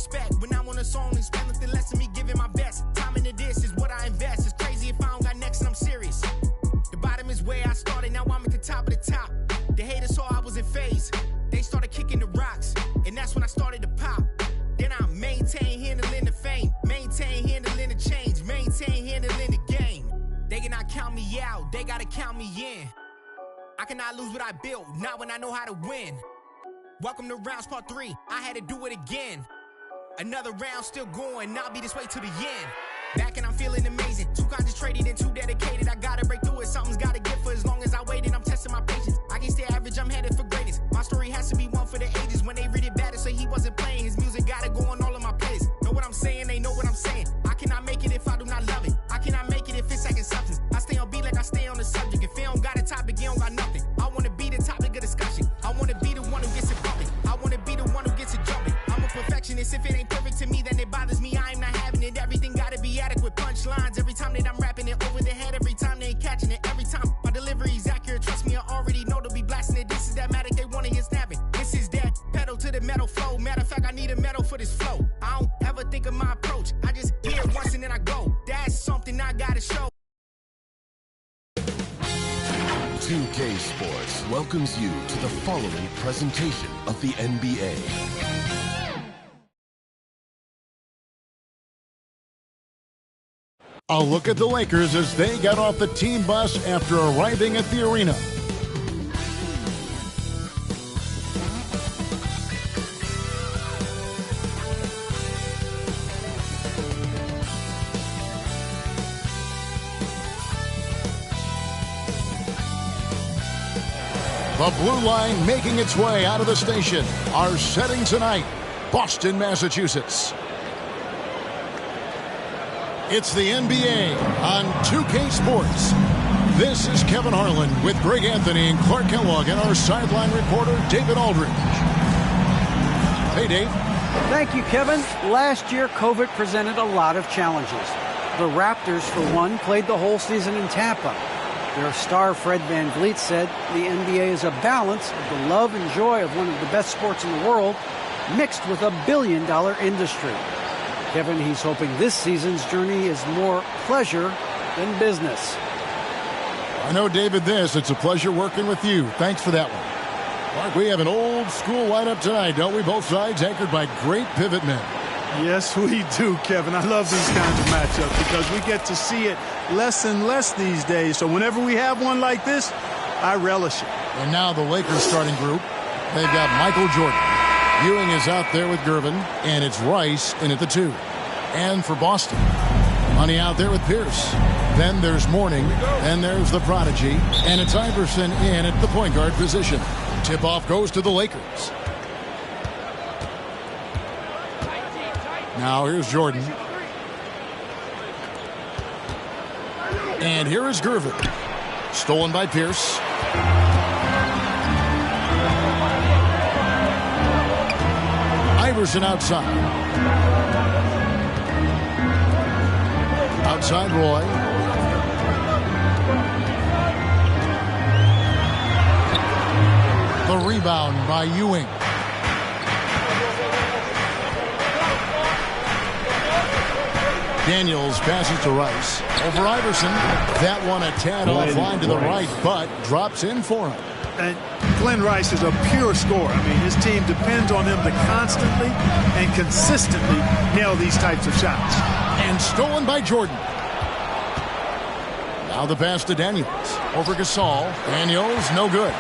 respect. When I'm on a song, expect nothing less than me giving my best. Time into this is what I invest. It's crazy if I don't got next and I'm serious. The bottom is where I started, now I'm at the top of the top. The haters saw I was in phase. They started kicking the rocks, and that's when I started to pop. Then I maintain handling the fame, maintain handling the change, maintain handling the game. They cannot count me out, they gotta count me in. I cannot lose what I built, not when I know how to win. Welcome to rounds part 3, I had to do it again. Another round still going, I'll be this way to the end. Back and I'm feeling amazing, too concentrated and too dedicated. I gotta break through it, something's gotta give for as long as I waited. I'm testing my patience, I can stay average, I'm headed for greatness. My story has to be one for the ages. When they read it bad, they say he wasn't playing. His music gotta go on all of my playlists. Know what I'm saying, they know what I'm saying. I cannot make it if I do not love it. I cannot make it if it's second substance. I stay on beat like I stay on the subject. If it don't got a topic, it don't got nothing. I wanna be the topic of discussion. I wanna be the one who gets it pumping. I wanna be the one who gets it jumping. I'm a perfectionist, if it ain't perfect to me, then it bothers me. I am not having it, everything gotta be adequate. Punchlines, every time that I'm rapping it over the head, every time they ain't catching it. Every time my delivery is accurate, trust me, I already know they'll be blasting it. This is that matic, they wanna hear snapping. This is that pedal to the metal flow. Matter of fact, I need a medal for this flow. I don't ever think of my approach, I just hear it once and then I go. That's something I gotta show. 2K Sports welcomes you to the following presentation of the NBA. A look at the Lakers as they got off the team bus after arriving at the arena. The blue line making its way out of the station. Our setting tonight, Boston, Massachusetts. It's the NBA on 2K Sports. This is Kevin Harlan with Greg Anthony and Clark Kellogg and our sideline reporter, David Aldridge. Hey, Dave. Thank you, Kevin. Last year, COVID presented a lot of challenges. The Raptors, for one, played the whole season in Tampa. Their star Fred VanVleet said the NBA is a balance of the love and joy of one of the best sports in the world mixed with a billion-dollar industry. Kevin, he's hoping this season's journey is more pleasure than business. I know, David, it's a pleasure working with you. Thanks for that one. Mark, we have an old school lineup tonight, don't we? Both sides anchored by great pivot men. Yes, we do, Kevin. I love these kinds of matchups because we get to see it less and less these days. So whenever we have one like this, I relish it. And now the Lakers starting group. They've got Michael Jordan. Ewing is out there with Gervin, and it's Rice in at the 2. And for Boston, Money out there with Pierce. Then there's Mourning, and there's the prodigy, and it's Iverson in at the point guard position. Tip-off goes to the Lakers. Now here's Jordan. And here is Gervin. Stolen by Pierce. Iverson outside. Outside Roy. The rebound by Ewing. Daniels passes to Rice. Over Iverson. That one a tad offline to the right, but drops in for him. And Glenn Rice is a pure scorer. I mean, his team depends on him to constantly and consistently nail these types of shots. And stolen by Jordan. Now the pass to Daniels. Over Gasol. Daniels, no good.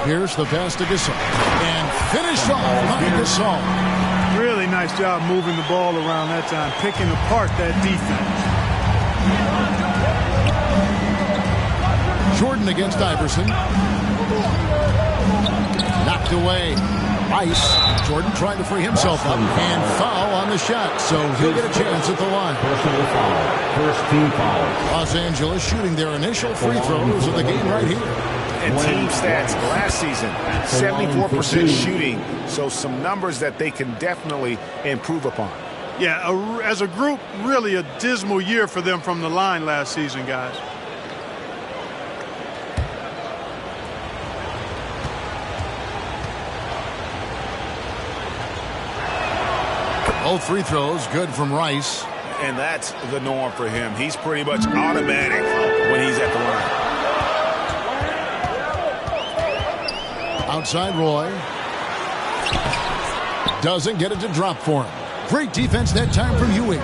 Here's the pass to Gasol. And finished off by Gasol. Really nice job moving the ball around that time, picking apart that defense. Jordan against Iverson. Knocked away. Rice. Jordan trying to free himself up. And foul on the shot, so he'll get a chance at the line. Personal foul. First team foul. Los Angeles shooting their initial free throws of the game right here. And team stats last season, 74% shooting, so some numbers that they can definitely improve upon. Yeah, as a group, really a dismal year for them from the line last season, guys. Both free throws good from Rice. And that's the norm for him. He's pretty much automatic when he's at the line. Outside Roy. Doesn't get it to drop for him. Great defense that time from Ewing.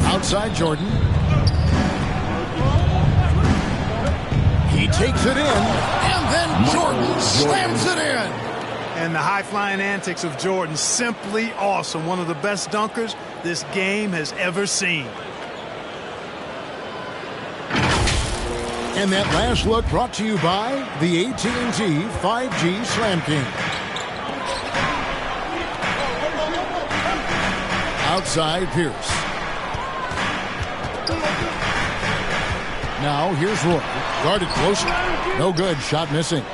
Outside Jordan. He takes it in, and then Jordan slams it in. And the high-flying antics of Jordan, simply awesome. One of the best dunkers this game has ever seen. And that last look brought to you by the AT&T 5G Slam King. Outside Pierce. Now here's Roy. Guarded closer. No good. Shot missing.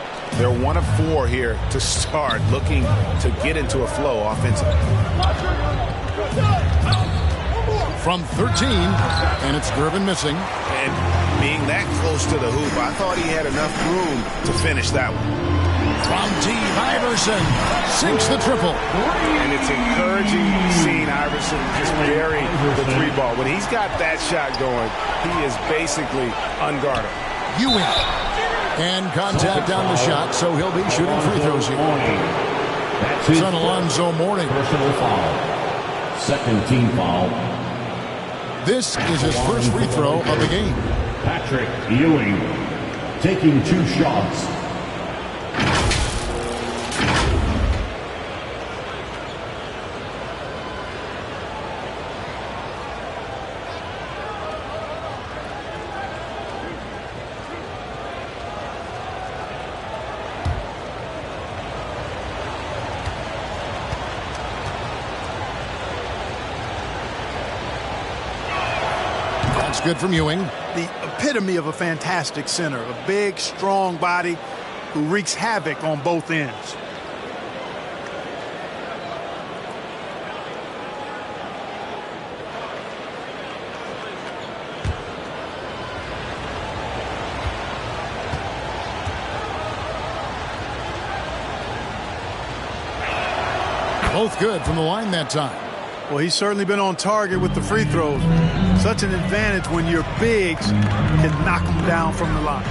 They're 1 of 4 here to start, looking to get into a flow offensively. From 13, and it's Gervin missing. And being that close to the hoop, I thought he had enough room to finish that one. From Steve Iverson, sinks the triple. And it's encouraging seeing Iverson just bury the 3 ball. When he's got that shot going, he is basically unguarded. Ewing. And contact on the shot, so he'll be shooting free throws here. It's on Alonzo Mourning. Personal foul. Second team foul. This is his first free throw of the game. Patrick Ewing taking 2 shots. Good from Ewing. The epitome of a fantastic center. A big, strong body who wreaks havoc on both ends. Both good from the line that time. Well, he's certainly been on target with the free throws. Such an advantage when your bigs can knock them down from the line.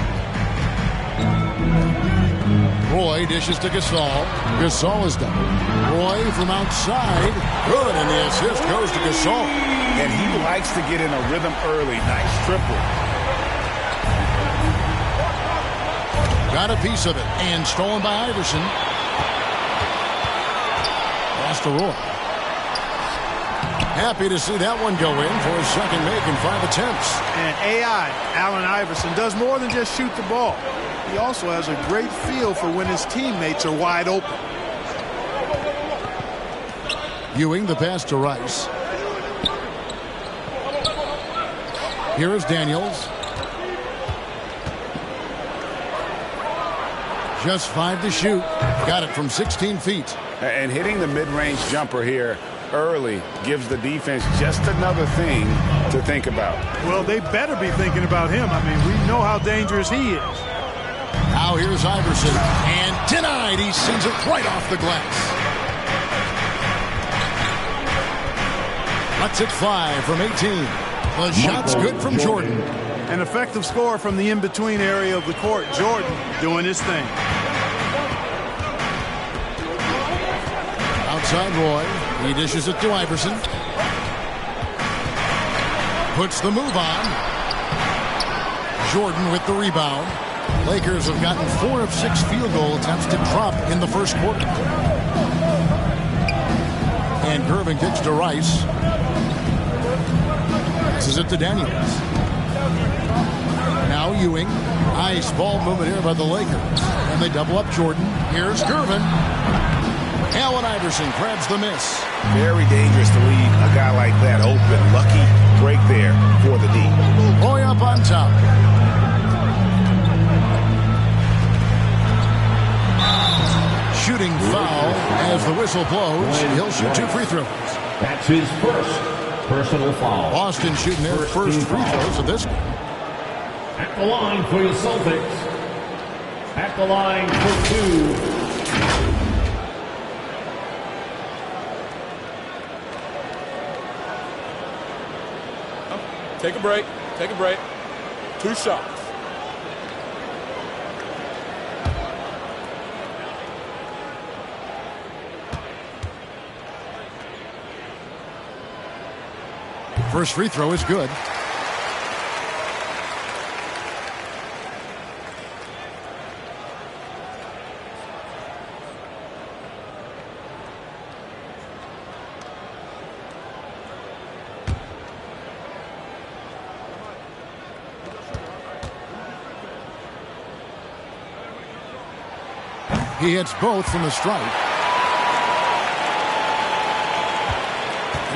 Roy dishes to Gasol. Gasol is done. Roy from outside. Good, and the assist goes to Gasol. And he likes to get in a rhythm early. Nice triple. Got a piece of it, and stolen by Iverson. Pass to Roy. Happy to see that one go in for his second make in 5 attempts. And AI, Allen Iverson, does more than just shoot the ball. He also has a great feel for when his teammates are wide open. Ewing, the pass to Rice. Here is Daniels. Just 5 to shoot. Got it from 16 feet. And hitting the mid-range jumper here early gives the defense just another thing to think about. Well, they better be thinking about him. I mean, we know how dangerous he is. Now here's Iverson, and denied. He sends it right off the glass. Lets it fly from 18. The shot's good from Jordan. An effective score from the in-between area of the court. Jordan doing his thing. Outside Roy. He dishes it to Iverson. Puts the move on. Jordan with the rebound. Lakers have gotten 4 of 6 field goal attempts to drop in the first quarter. And Gervin kicks to Rice. Passes it to Daniels. Now Ewing. Nice ball movement here by the Lakers. And they double up Jordan. Here's Gervin. Allen Iverson grabs the miss. Very dangerous to leave a guy like that open. Lucky break there for the D. Roy up on top. Shooting foul as the whistle blows. He'll shoot 2 free throws. That's his first personal foul. Boston shooting their first free throws of this game. At the line for the Celtics. At the line for 2. Take a break. Take a break. 2 shots. First free throw is good. He hits both from the stripe.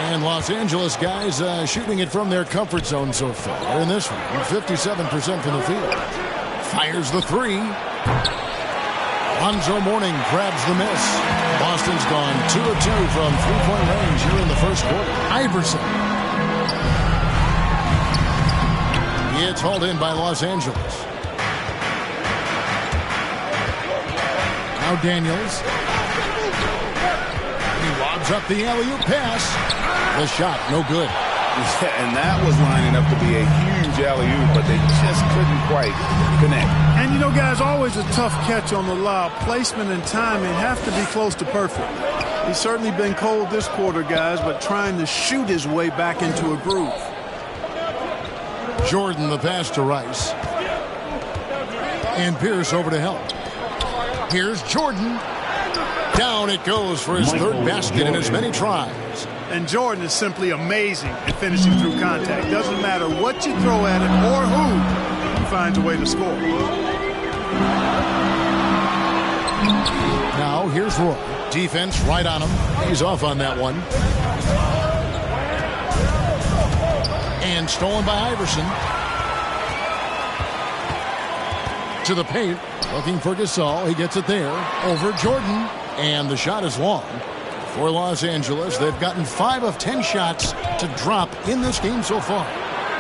And Los Angeles guys shooting it from their comfort zone so far in this one. 57% from the field. Fires the 3. Lonzo Mourning grabs the miss. Boston's gone 2 of 2 from three-point range here in the first quarter. Iverson. It's hauled in by Los Angeles. Now Daniels. He lobs up the alley-oop pass. The shot, no good. Yeah, and that was lining up to be a huge alley-oop, but they just couldn't quite connect. And, you know, guys, always a tough catch on the lob. Placement and timing have to be close to perfect. He's certainly been cold this quarter, guys, but trying to shoot his way back into a groove. Jordan the pass to Rice. And Pierce over to help. Here's Jordan. Down it goes for his third basket in as many tries. And Jordan is simply amazing at finishing through contact. Doesn't matter what you throw at him or who, he finds a way to score. Now here's Roy. Defense right on him. He's off on that one. And stolen by Iverson. To the paint. Looking for Gasol. He gets it there. Over Jordan. And the shot is long. For Los Angeles, they've gotten 5 of 10 shots to drop in this game so far.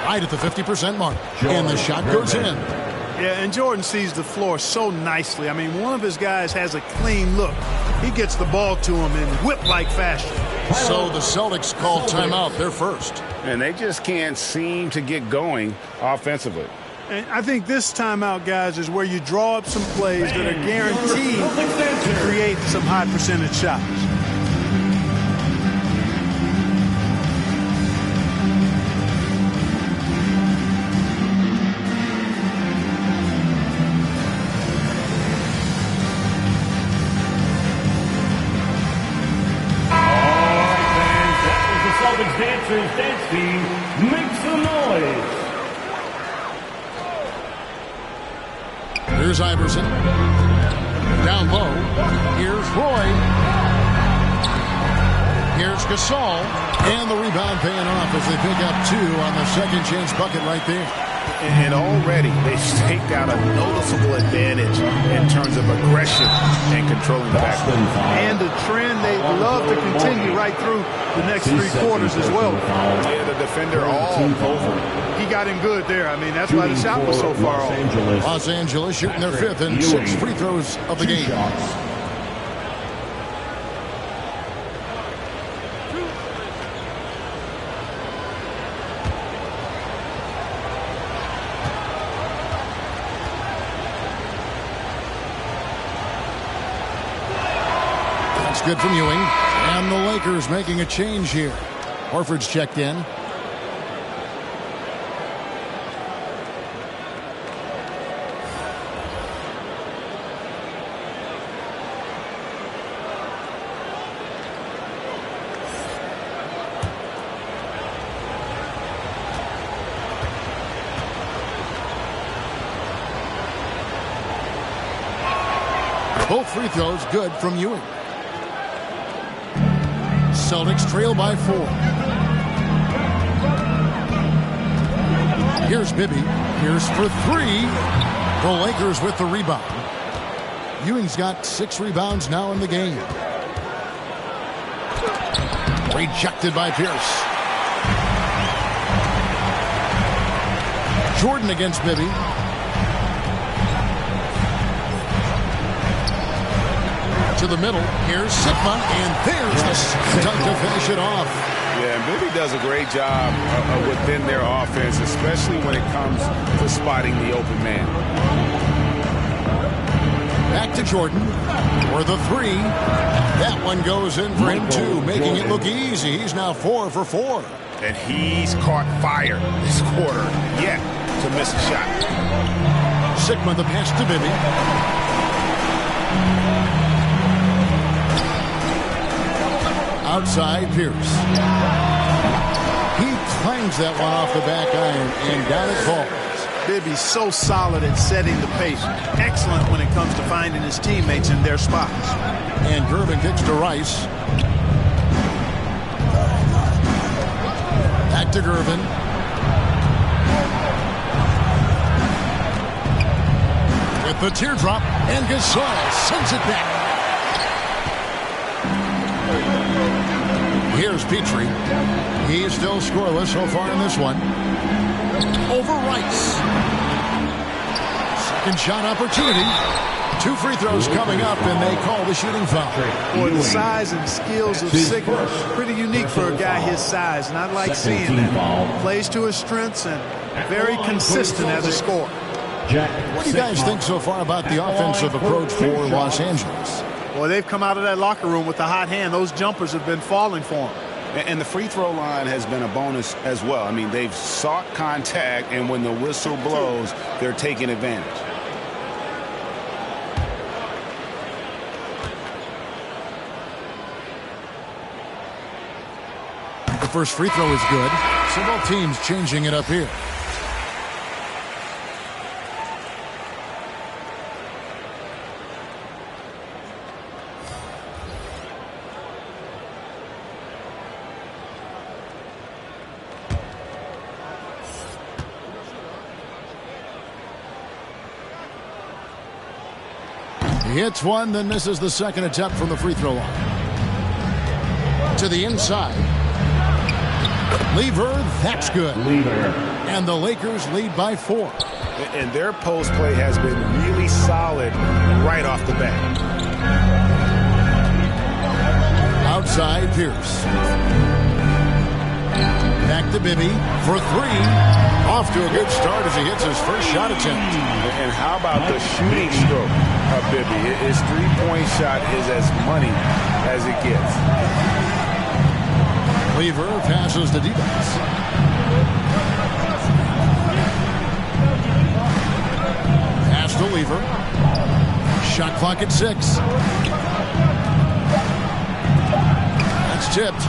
Right at the 50% mark. And the shot goes in. Yeah, and Jordan sees the floor so nicely. I mean, one of his guys has a clean look. He gets the ball to him in whip-like fashion. So the Celtics call timeout. They're first. And they just can't seem to get going offensively. And I think this timeout, guys, is where you draw up some plays that are guaranteed to create some high-percentage shots. Dancers dance team, make some noise. Here's Iverson. Down low. Here's Roy. Here's Gasol. And the rebound paying off as they pick up 2 on the second chance bucket right there. And already they've staked out a noticeable advantage in terms of aggression and controlling the backcourt. And a trend they'd love to continue right through the next 3 quarters as well. Yeah, the defender all over. He got in good there. I mean, that's why the shot was so far off. Los Angeles shooting their 5th and 6th free throws of the game. Good from Ewing. And the Lakers making a change here. Horford's checked in. Both free throws good from Ewing. Celtics trail by 4. Here's Bibby. Here's for 3. The Lakers with the rebound. Ewing's got 6 rebounds now in the game. Rejected by Pierce. Jordan against Bibby. To the middle. Here's Sigma, and there's the dunk to finish it off. Yeah, and Bibby does a great job within their offense, especially when it comes to spotting the open man. Back to Jordan for the three. That one goes in for him too, making it look easy. He's now 4 for 4. And he's caught fire this quarter yet to miss a shot. Sigma the pass to Bibby. Outside Pierce. He clangs that one off the back iron, and down it falls. Bibby's so solid at setting the pace. Excellent when it comes to finding his teammates in their spots. And Gervin kicks to Rice. Back to Gervin. With the teardrop, and Gasol sends it back. Here's Petrie. He's still scoreless so far in this one. Over Rice. Second shot opportunity. 2 free throws coming up, and they call the shooting foul. Boy, the size and skills of Sigma, pretty unique for a guy his size, and I like seeing that. Plays to his strengths and very consistent as a scorer. What do you guys think so far about the offensive approach for Los Angeles? Boy, they've come out of that locker room with the hot hand. Those jumpers have been falling for them. And the free throw line has been a bonus as well. I mean, they've sought contact, and when the whistle blows, they're taking advantage. The first free throw is good. So both teams changing it up here. He hits one, then misses the second attempt from the free throw line. To the inside. Lever, that's good. And the Lakers lead by 4. And their post play has been really solid right off the bat. Outside Pierce. Back to Bibby for 3. Off to a good start as he hits his first shot attempt. And how about the shooting stroke of Bibby? His three-point shot is as money as it gets. Lever passes to defense. Pass to Lever. Shot clock at 6. That's tipped.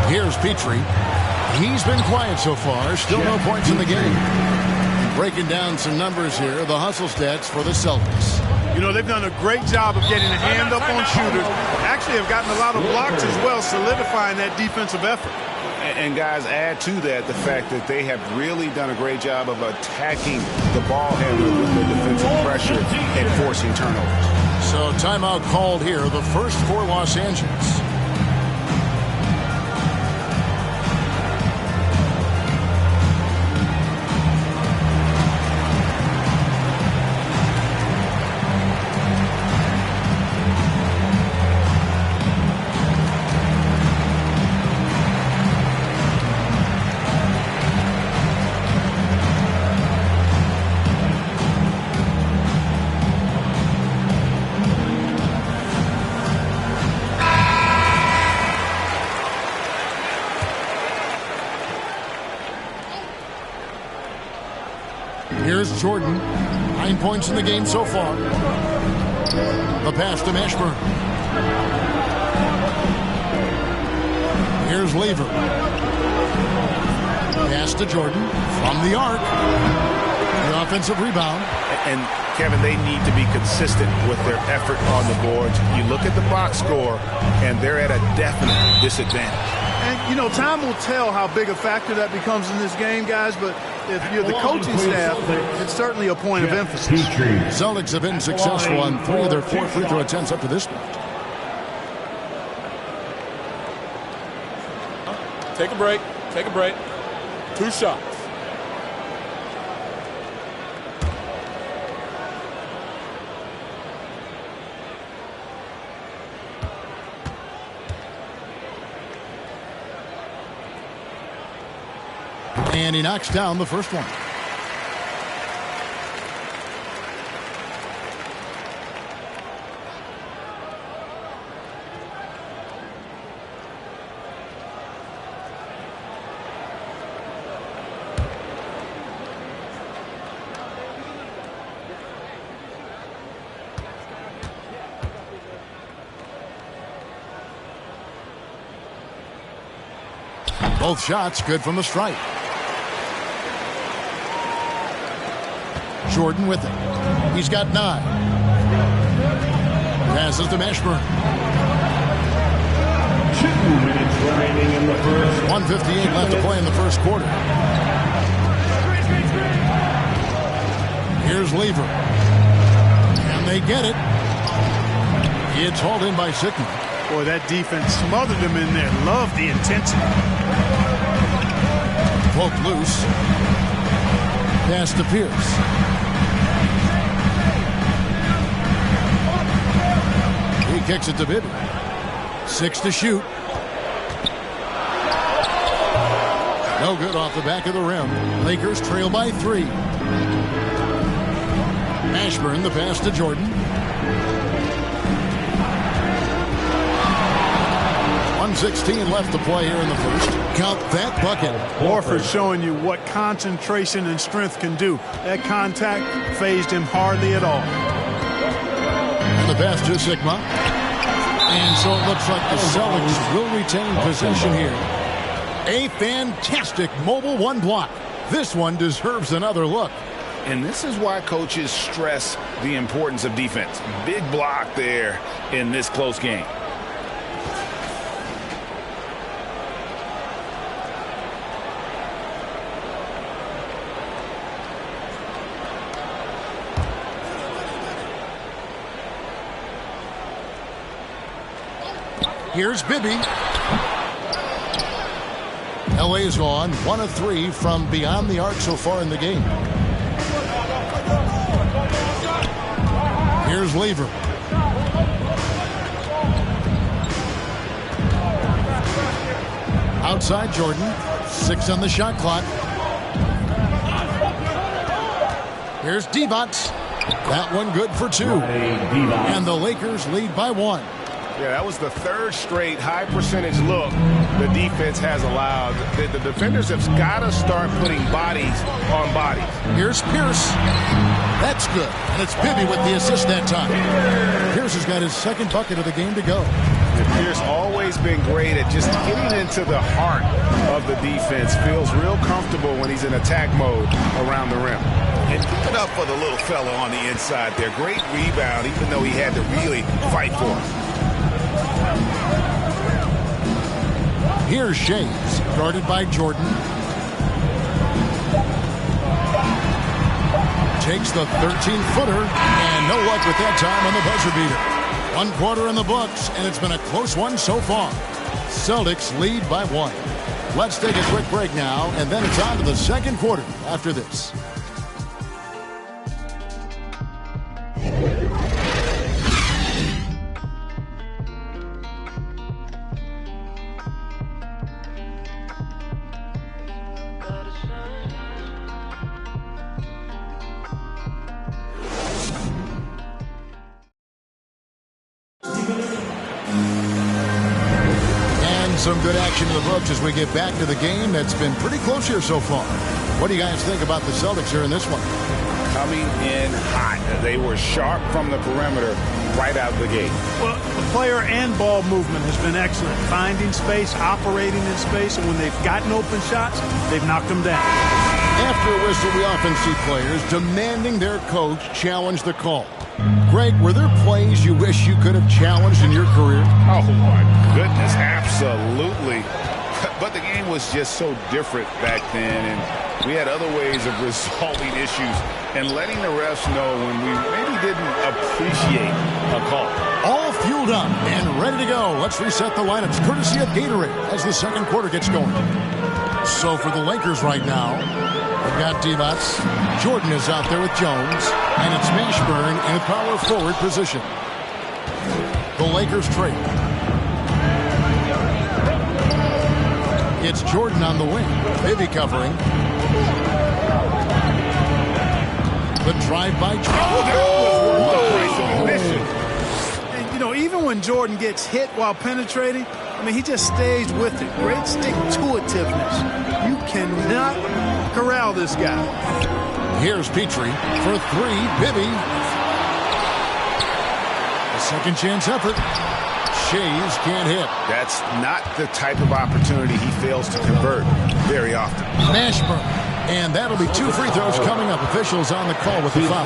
Here's Petrie. He's been quiet so far. Still no points in the game. Breaking down some numbers here. The hustle stats for the Celtics. You know, they've done a great job of getting a hand up on shooters. Actually have gotten a lot of blocks as well, solidifying that defensive effort. And guys, add to that the fact that they have really done a great job of attacking the ball handler with their defensive pressure and forcing turnovers. So timeout called here, the first for Los Angeles. Here's Jordan. 9 points in the game so far. The pass to Mashburn. Here's Lever. Pass to Jordan from the arc. The offensive rebound. And Kevin, they need to be consistent with their effort on the boards. You look at the box score, and they're at a definite disadvantage. And, you know, time will tell how big a factor that becomes in this game, guys, but if you're the coaching staff, it's certainly a point of emphasis. Celtics have been successful on 3 of their 4 free throw attempts up to this point. Take a break. Take a break. 2 shots. And he knocks down the first one. Both shots good from the stripe. Jordan with it. He's got 9. Passes to Mashburn. 2 minutes remaining in the first. 1:58 left to play in the first quarter. Here's Lever. And they get it. It's hauled in by Sickman. Boy, that defense smothered him in there. Love the intensity. Poked loose. Pass to Pierce. He kicks it to Bibby. 6 to shoot. No good off the back of the rim. Lakers trail by 3. Mashburn, the pass to Jordan. 1:16 left to play here in the first. Count that bucket. Horford showing you what concentration and strength can do. That contact phased him hardly at all. And the pass to Sigma. And so it looks like the Celtics will retain possession here. A fantastic mobile one block. This one deserves another look. And this is why coaches stress the importance of defense. Big block there in this close game. Here's Bibby. LA is on 1 of 3 from beyond the arc so far in the game. Here's Lever. Outside Jordan. 6 on the shot clock. Here's Bout. That one good for 2. And the Lakers lead by 1. Yeah, that was the 3rd straight high percentage look the defense has allowed. The defenders have got to start putting bodies on bodies. Here's Pierce. That's good. And it's Bibby with the assist that time. Pierce has got his 2nd bucket of the game to go. Pierce always been great at just getting into the heart of the defense. Feels real comfortable when he's in attack mode around the rim. And keep it up for the little fella on the inside there. Great rebound, even though he had to really fight for it. Here's Shades, guarded by Jordan. Takes the 13-footer, and no luck with that time on the buzzer beater. 1 quarter in the books, and it's been a close one so far. Celtics lead by 1. Let's take a quick break now, and then it's on to the 2nd quarter after this. Some good action in the books as we get back to the game that's been pretty close here so far. What do you guys think about the Celtics here in this one? Coming in hot. They were sharp from the perimeter right out of the gate. Well, the player and ball movement has been excellent. Finding space, operating in space, and when they've gotten open shots, they've knocked them down. After a whistle, we often see players demanding their coach challenge the call. Greg, were there plays you wish you could have challenged in your career? Oh, my goodness, absolutely. But the game was just so different back then, and we had other ways of resolving issues and letting the refs know when we maybe didn't appreciate a call. All fueled up and ready to go. Let's reset the lineups courtesy of Gatorade as the 2nd quarter gets going. So for the Lakers right now, we've got Bout. Jordan is out there with Jones, and it's Mashburn in a power forward position. The Lakers trail. It's Jordan on the wing. Bibby covering. The drive by Jordan. And, you know, even when Jordan gets hit while penetrating, I mean, he just stays with it. Great stick-to-itiveness. You cannot corral this guy. Here's Petrie for three. Bibby. A second chance effort. Shays can't hit. That's not the type of opportunity he fails to convert very often. Mashburn. And that'll be 2 free throws coming up. Officials on the call with the foul.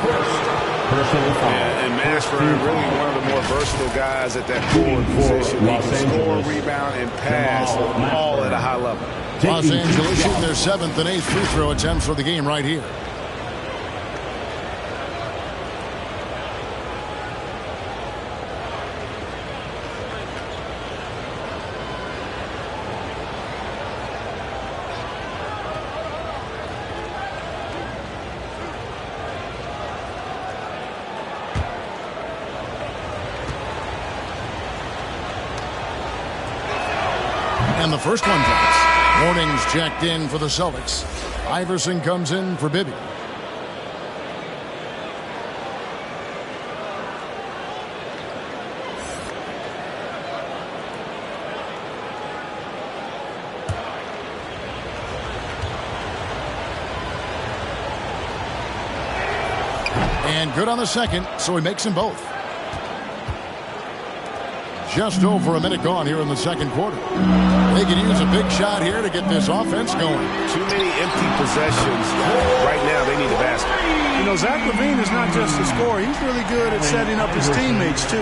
And Mashburn, really one of the more versatile guys at that forward position. He can score, rebound, and pass all at a high level. Los Angeles shooting their 7th and 8th free throw attempts for the game right here. And the first one drops. Morning's checked in for the Celtics. Iverson comes in for Bibby. And good on the second, so he makes them both. Just over a minute gone here in the second quarter. They can use a big shot here to get this offense going. Too many empty possessions. Right now, they need a basket. You know, Zach LaVine is not just a scorer. He's really good at setting up his teammates, too.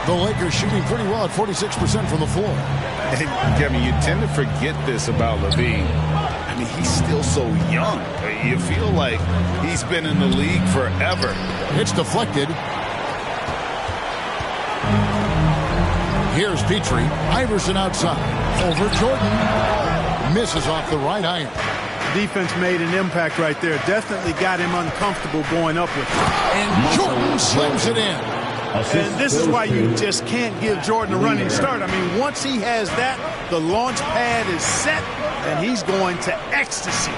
The Lakers shooting pretty well at 46% from the floor. And, Kevin, you tend to forget this about LaVine. I mean, he's still so young. You feel like he's been in the league forever. It's deflected. Here's Petrie. Iverson outside. Over Jordan. Misses off the right iron. Defense made an impact right there. Definitely got him uncomfortable going up with it. And Jordan slams it in. And this is why you just can't give Jordan a running start. I mean, once he has that, the launch pad is set, and he's going to ecstasy.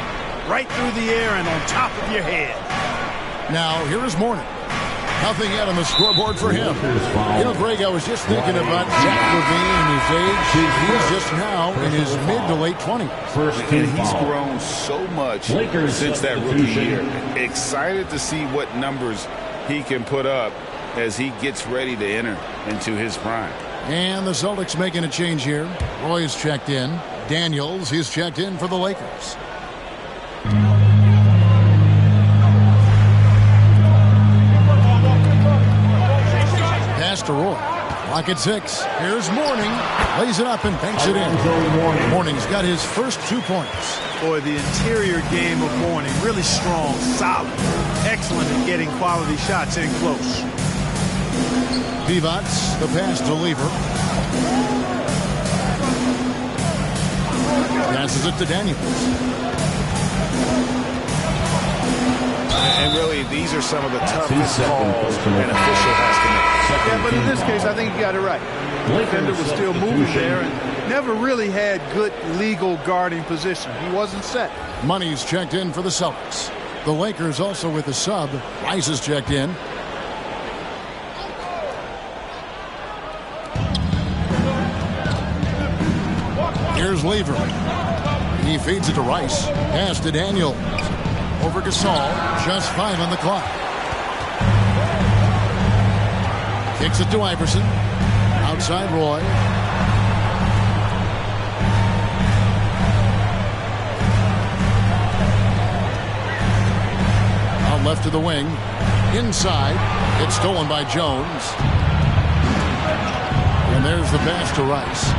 Right through the air and on top of your head. Now, here is Morning. Nothing yet on the scoreboard for him. You know, Greg, I was just thinking about Zach LaVine and his age. He's just now in his mid to late 20s. And he's grown so much since that rookie year. Excited to see what numbers he can put up as he gets ready to enter into his prime. And the Celtics making a change here. Roy's checked in. Daniels, he's checked in for the Lakers. Pass to Roy. Clock at 6. Here's Morning. Lays it up and banks it in. Morning's got his first 2 points. Boy, the interior game of Morning, really strong, solid, excellent at getting quality shots in close. Pivots, the pass to Lever. Passes it to Daniels. And really, these are some of the toughest calls an official has to make. Yeah, but in this case, I think you got it right. The defender was still moving there and never really had good legal guarding position. He wasn't set. Money's checked in for the Celtics. The Lakers also with a sub. Rice is checked in. Here's Lever. He feeds it to Rice. Pass to Daniels. Over Gasol. Just 5 on the clock. Kicks it to Iverson. Outside Roy. Out left to the wing. Inside. It's stolen by Jones. And there's the pass to Rice.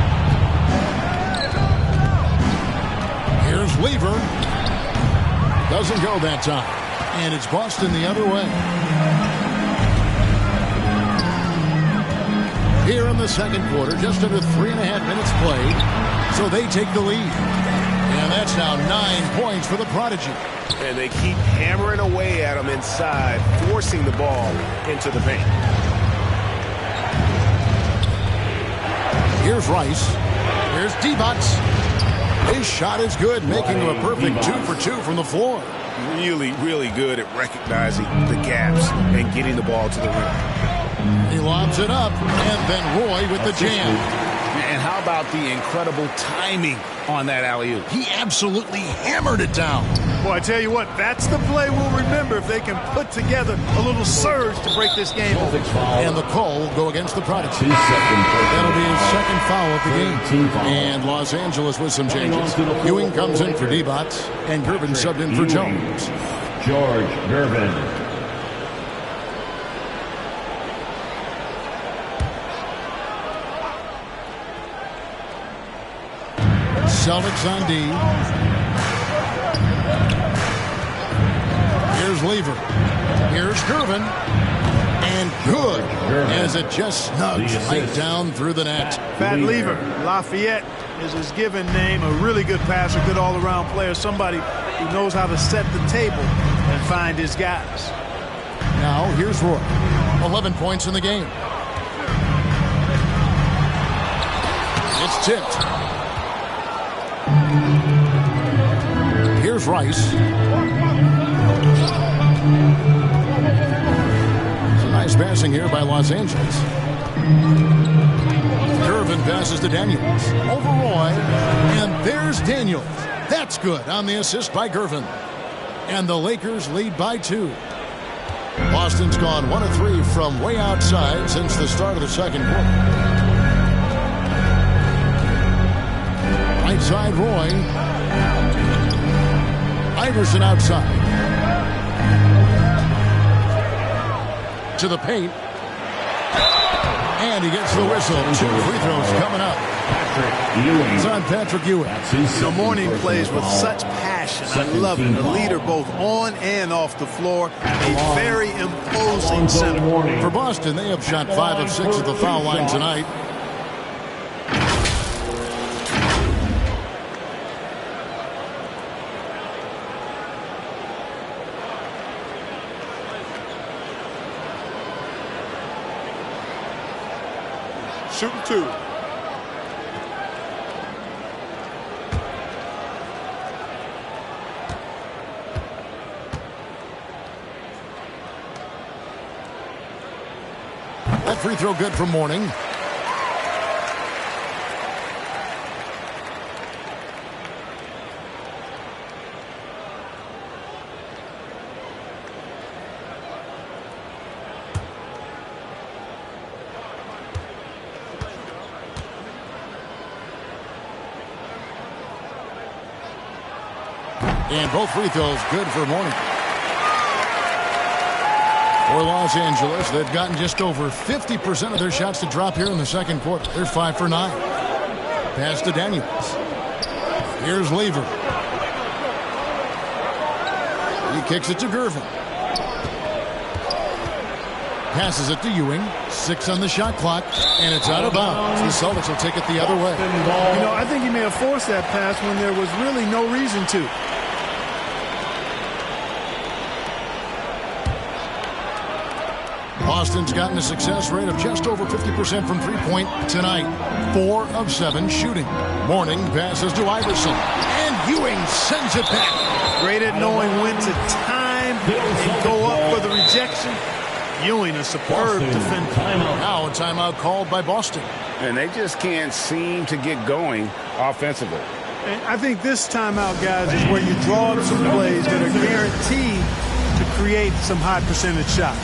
Here's Lever. Doesn't go that time. And it's Boston the other way. Here in the second quarter, just under 3.5 minutes played. So they take the lead. And that's now 9 points for the Prodigy. And they keep hammering away at him inside, forcing the ball into the paint. Here's Rice. Bout. His shot is good, making him a perfect 2 for 2 from the floor. Really, really good at recognizing the gaps and getting the ball to the rim. He lobs it up, and then Roy with the jam. And how about the incredible timing on that alley-oop? He absolutely hammered it down. Boy, I tell you what, that's the play we'll remember if they can put together a little surge to break this game over. And the call will go against the Prodigy. That'll be his second foul of the game. And Los Angeles with some changes. Ewing comes in for Bout, and Gervin subbed in for Jones. George Gervin. Celtics on D. Here's Lever. Here's Gervin. And good as it just snugs right down through the net. Fat Lever. Lafayette is his given name. A really good passer, good all-around player. Somebody who knows how to set the table and find his guys. Now here's Roy. 11 points in the game. It's tipped. Here's Rice. Some nice passing here by Los Angeles. Gervin passes to Daniels. Over Roy. And there's Daniels. That's good on the assist by Gervin. And the Lakers lead by 2. Boston's gone 1 of 3 from way outside since the start of the second quarter. Right side, Roy. Iverson outside. To the paint. And he gets the whistle. 2 free throws coming up. It's on Patrick Ewing. The morning plays with such passion. I love it. A leader both on and off the floor. A very imposing center. For Boston, they have shot 5 of 6 at the foul line tonight. Shooting 2. That free throw good for Mourning. And both free throws good for Mourning. For Los Angeles, they've gotten just over 50% of their shots to drop here in the second quarter. They're 5 for 9. Pass to Daniels. Here's Lever. He kicks it to Gervin. Passes it to Ewing. 6 on the shot clock, and it's out of bounds. The Celtics will take it the other way. You know, I think he may have forced that pass when there was really no reason to. Boston's gotten a success rate of just over 50% from three-point tonight. 4 of 7 shooting. Mourning passes to Iverson. And Ewing sends it back. Great at knowing when to time and go up for the rejection. Ewing, a superb defender. Now a timeout called by Boston. And they just can't seem to get going offensively. And I think this timeout, guys, is where you draw up some plays that are guaranteed to create some high percentage shots.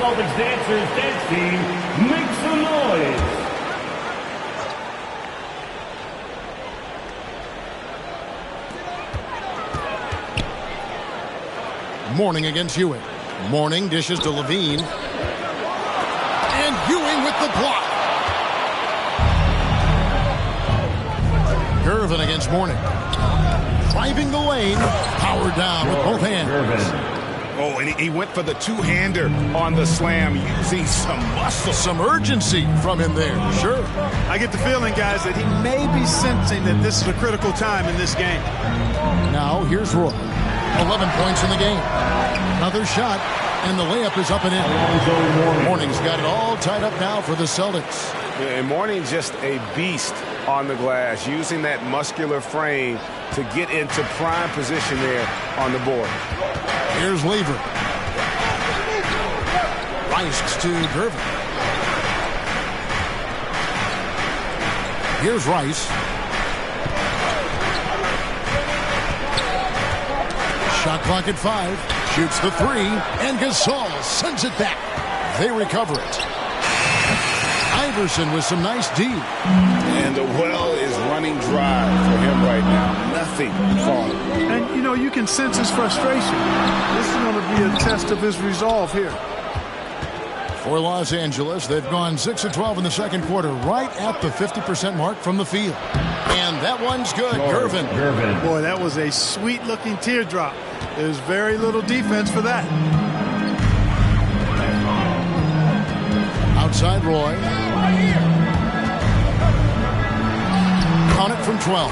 Celtics dancers dance team, make some noise. Mourning against Ewing. Mourning dishes to Levine. And Ewing with the block. Gervin against Mourning. Driving the lane. Power down with both hands. Oh, and he went for the two-hander on the slam, using some muscle. Some urgency from him there, sure. I get the feeling, guys, that he may be sensing that this is a critical time in this game. Now, here's Roy. 11 points in the game. Another shot, and the layup is up and in. Mourning's got it all tied up now for the Celtics. And Mourning's just a beast on the glass, using that muscular frame to get into prime position there on the board. Here's Lever. Rice to Gervin. Here's Rice. Shot clock at 5. Shoots the 3. And Gasol sends it back. They recover it. Iverson with some nice D. And the well is running dry for him right now. Nothing falling. And, you know, you can sense his frustration. This is going to be a test of his resolve here. For Los Angeles, they've gone 6 of 12 in the second quarter, right at the 50% mark from the field. And that one's good. Gervin. Boy, that was a sweet-looking teardrop. There's very little defense for that. Outside Roy. Count it from 12.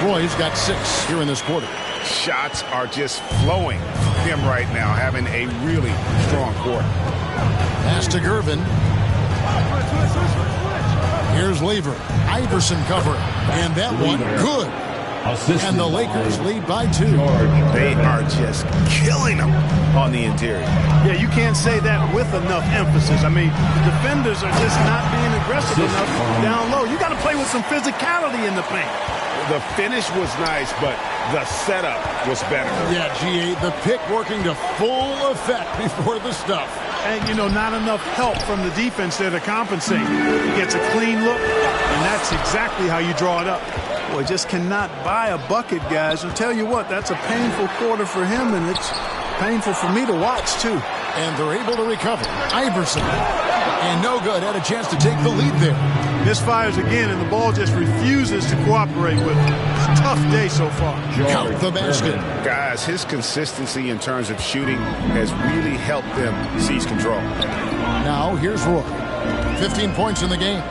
Roy's got 6 here in this quarter. Shots are just flowing for him right now, having a really strong quarter. Pass to Gervin. Here's Lever. Iverson covering. And that one, good. And the Lakers lead by 2. They are just killing them on the interior. Yeah, you can't say that with enough emphasis. I mean, the defenders are just not being aggressive enough down low. You got to play with some physicality in the paint. The finish was nice, but the setup was better. Yeah, G8, the pick working to full effect before the stuff. And, you know, not enough help from the defense there to compensate. He gets a clean look, and that's exactly how you draw it up. Boy, just cannot buy a bucket, guys. I'll tell you what, that's a painful quarter for him, and it's painful for me to watch, too. And they're able to recover. Iverson. And no good. Had a chance to take the lead there. Misfires again, and the ball just refuses to cooperate with him. It's a tough day so far. Count the basket. Guys, his consistency in terms of shooting has really helped them seize control. Now, here's Roy. 15 points in the game.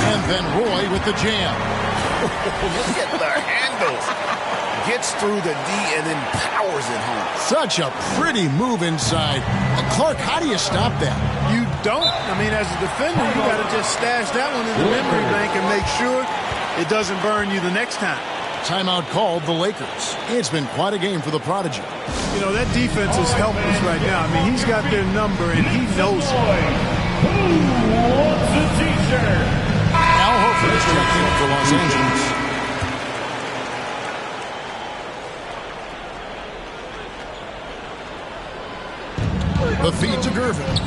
And then Roy with the jam. Look at the handles. Gets through the D and then powers it home. Such a pretty move inside. Clark, how do you stop that? You don't. I mean, as a defender, you got to just stash that one in the memory bank and make sure it doesn't burn you the next time. Timeout called the Lakers. It's been quite a game for the Prodigy. You know, that defense is helpless right now. I mean, he's got their number, and he knows it. Who wants a t-shirt? Al Horford is checking in for Los Angeles. The feed to Gervin.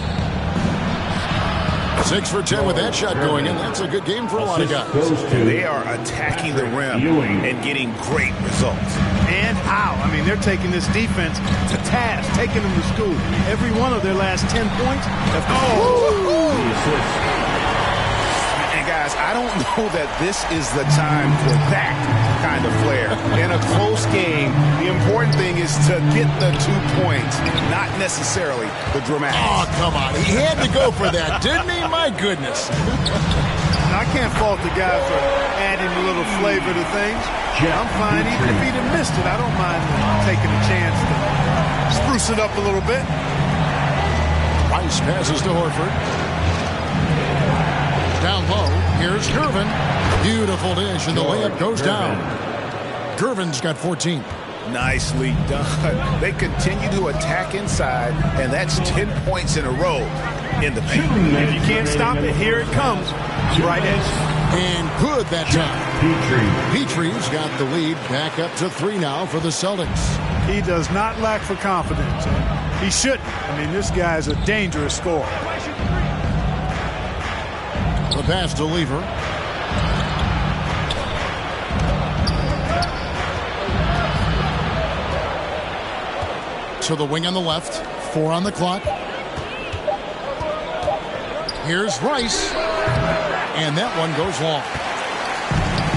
6 for 10 with that shot going in. That's a good game for a lot of guys. They are attacking the rim and getting great results. And how? I mean, they're taking this defense to task, taking them to school. Every one of their last 10 points have And guys, I don't know that this is the time for that kind of flair. In a close game, the important thing is to get the 2 points, not necessarily the dramatic. Oh, come on. He had to go for that, didn't he? My goodness. I can't fault the guy for adding a little flavor to things. I'm fine. Even if he'd have missed it, I don't mind taking a chance to spruce it up a little bit. Rice passes to Horford. Down low, here's Gervin. Beautiful dish, and the layup goes down. Gervin's got 14. Nicely done. They continue to attack inside, and that's 10 points in a row in the paint. If you can't stop it, here it comes. Right edge. And good that time. Petrie's got the lead back up to 3 now for the Celtics. He does not lack for confidence. And he shouldn't. I mean, this guy is a dangerous scorer. The pass to Lever. To the wing on the left. 4 on the clock. Here's Rice. And that one goes long.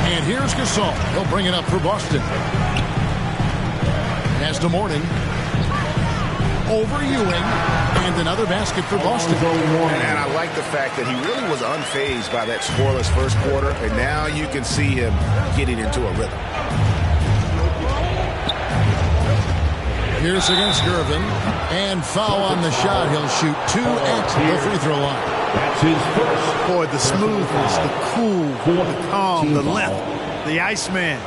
And here's Gasol. He'll bring it up for Boston. Pass to Morning. Over Ewing. And another basket for Boston. And I like the fact that he really was unfazed by that scoreless first quarter. And now you can see him getting into a rhythm. Pierce against Gervin. And foul on the shot. He'll shoot 2 at the free throw line. That's his first. Boy, the smoothness, the cool, the calm, the length, the Iceman.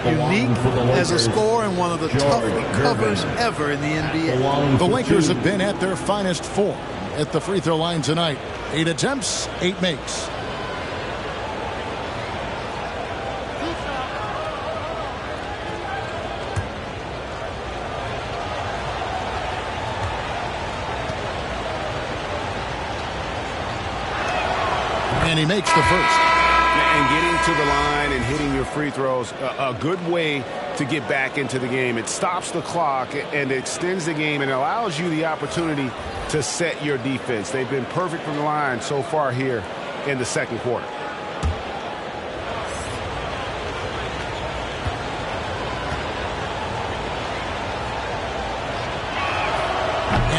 Unique as a scorer and one of the toughest covers ever in the NBA. The Lakers have been at their finest form at the free throw line tonight. 8 attempts, 8 makes. And he makes the first. And getting to the line and hitting your free throws, a good way to get back into the game. It stops the clock and extends the game and allows you the opportunity to set your defense. They've been perfect from the line so far here in the second quarter.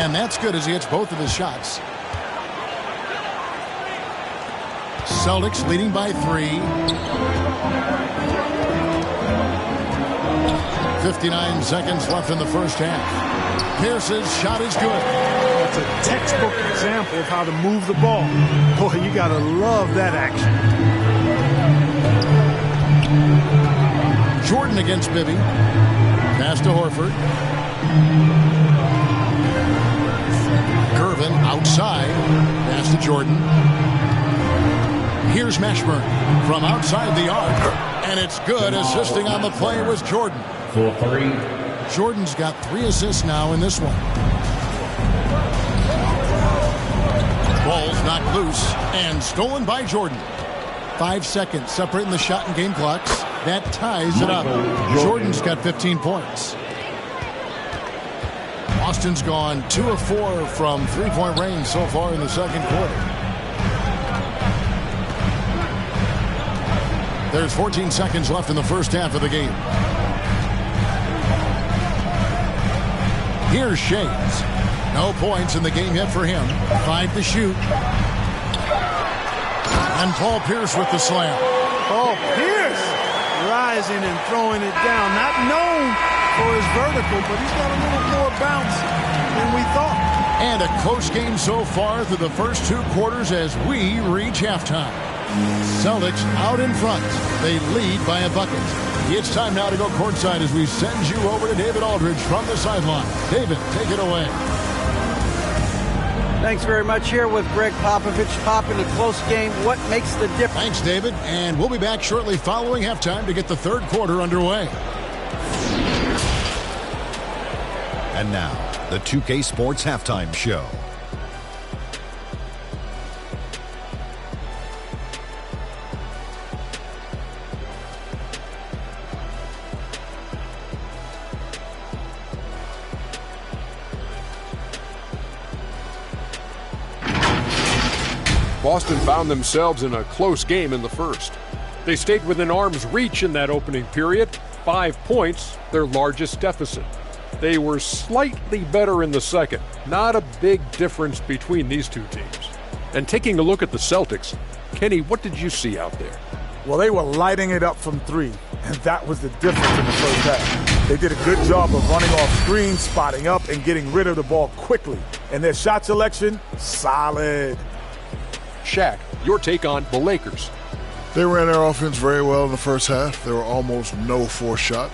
And that's good as he hits both of his shots. Celtics leading by 3. 59 seconds left in the first half. Pierce's shot is good. It's a textbook example of how to move the ball. Boy, you got to love that action. Jordan against Bibby. Pass to Horford. Gervin outside. Pass to Jordan. Here's Mashburn from outside the arc. And it's good. Assisting on the play was Jordan. For 3. Jordan's got 3 assists now in this one. Ball's knocked loose and stolen by Jordan. 5 seconds separating the shot and game clocks. That ties it up. Jordan's got 15 points. Boston's gone 2 of 4 from three-point range so far in the second quarter. There's 14 seconds left in the first half of the game. Here's Shades. No points in the game yet for him. 5 to shoot. And Paul Pierce with the slam. Paul Pierce rising and throwing it down. Not known for his vertical, but he's got a little more bounce than we thought. And a close game so far through the first 2 quarters as we reach halftime. Celtics out in front. They lead by a bucket. It's time now to go courtside as we send you over to David Aldridge from the sideline. David, take it away. Thanks very much. Here with Greg Popovich. Pop, in a close game, what makes the difference? Thanks, David. And we'll be back shortly following halftime to get the third quarter underway. And now, the 2K Sports Halftime Show. Boston found themselves in a close game in the first. They stayed within arm's reach in that opening period. 5 points, their largest deficit. They were slightly better in the second. Not a big difference between these two teams. And taking a look at the Celtics, Kenny, what did you see out there? Well, they were lighting it up from 3, and that was the difference in the first half. They did a good job of running off screens, spotting up, and getting rid of the ball quickly. And their shot selection, solid. Shaq, your take on the Lakers. They ran their offense very well in the first half. There were almost no forced shots.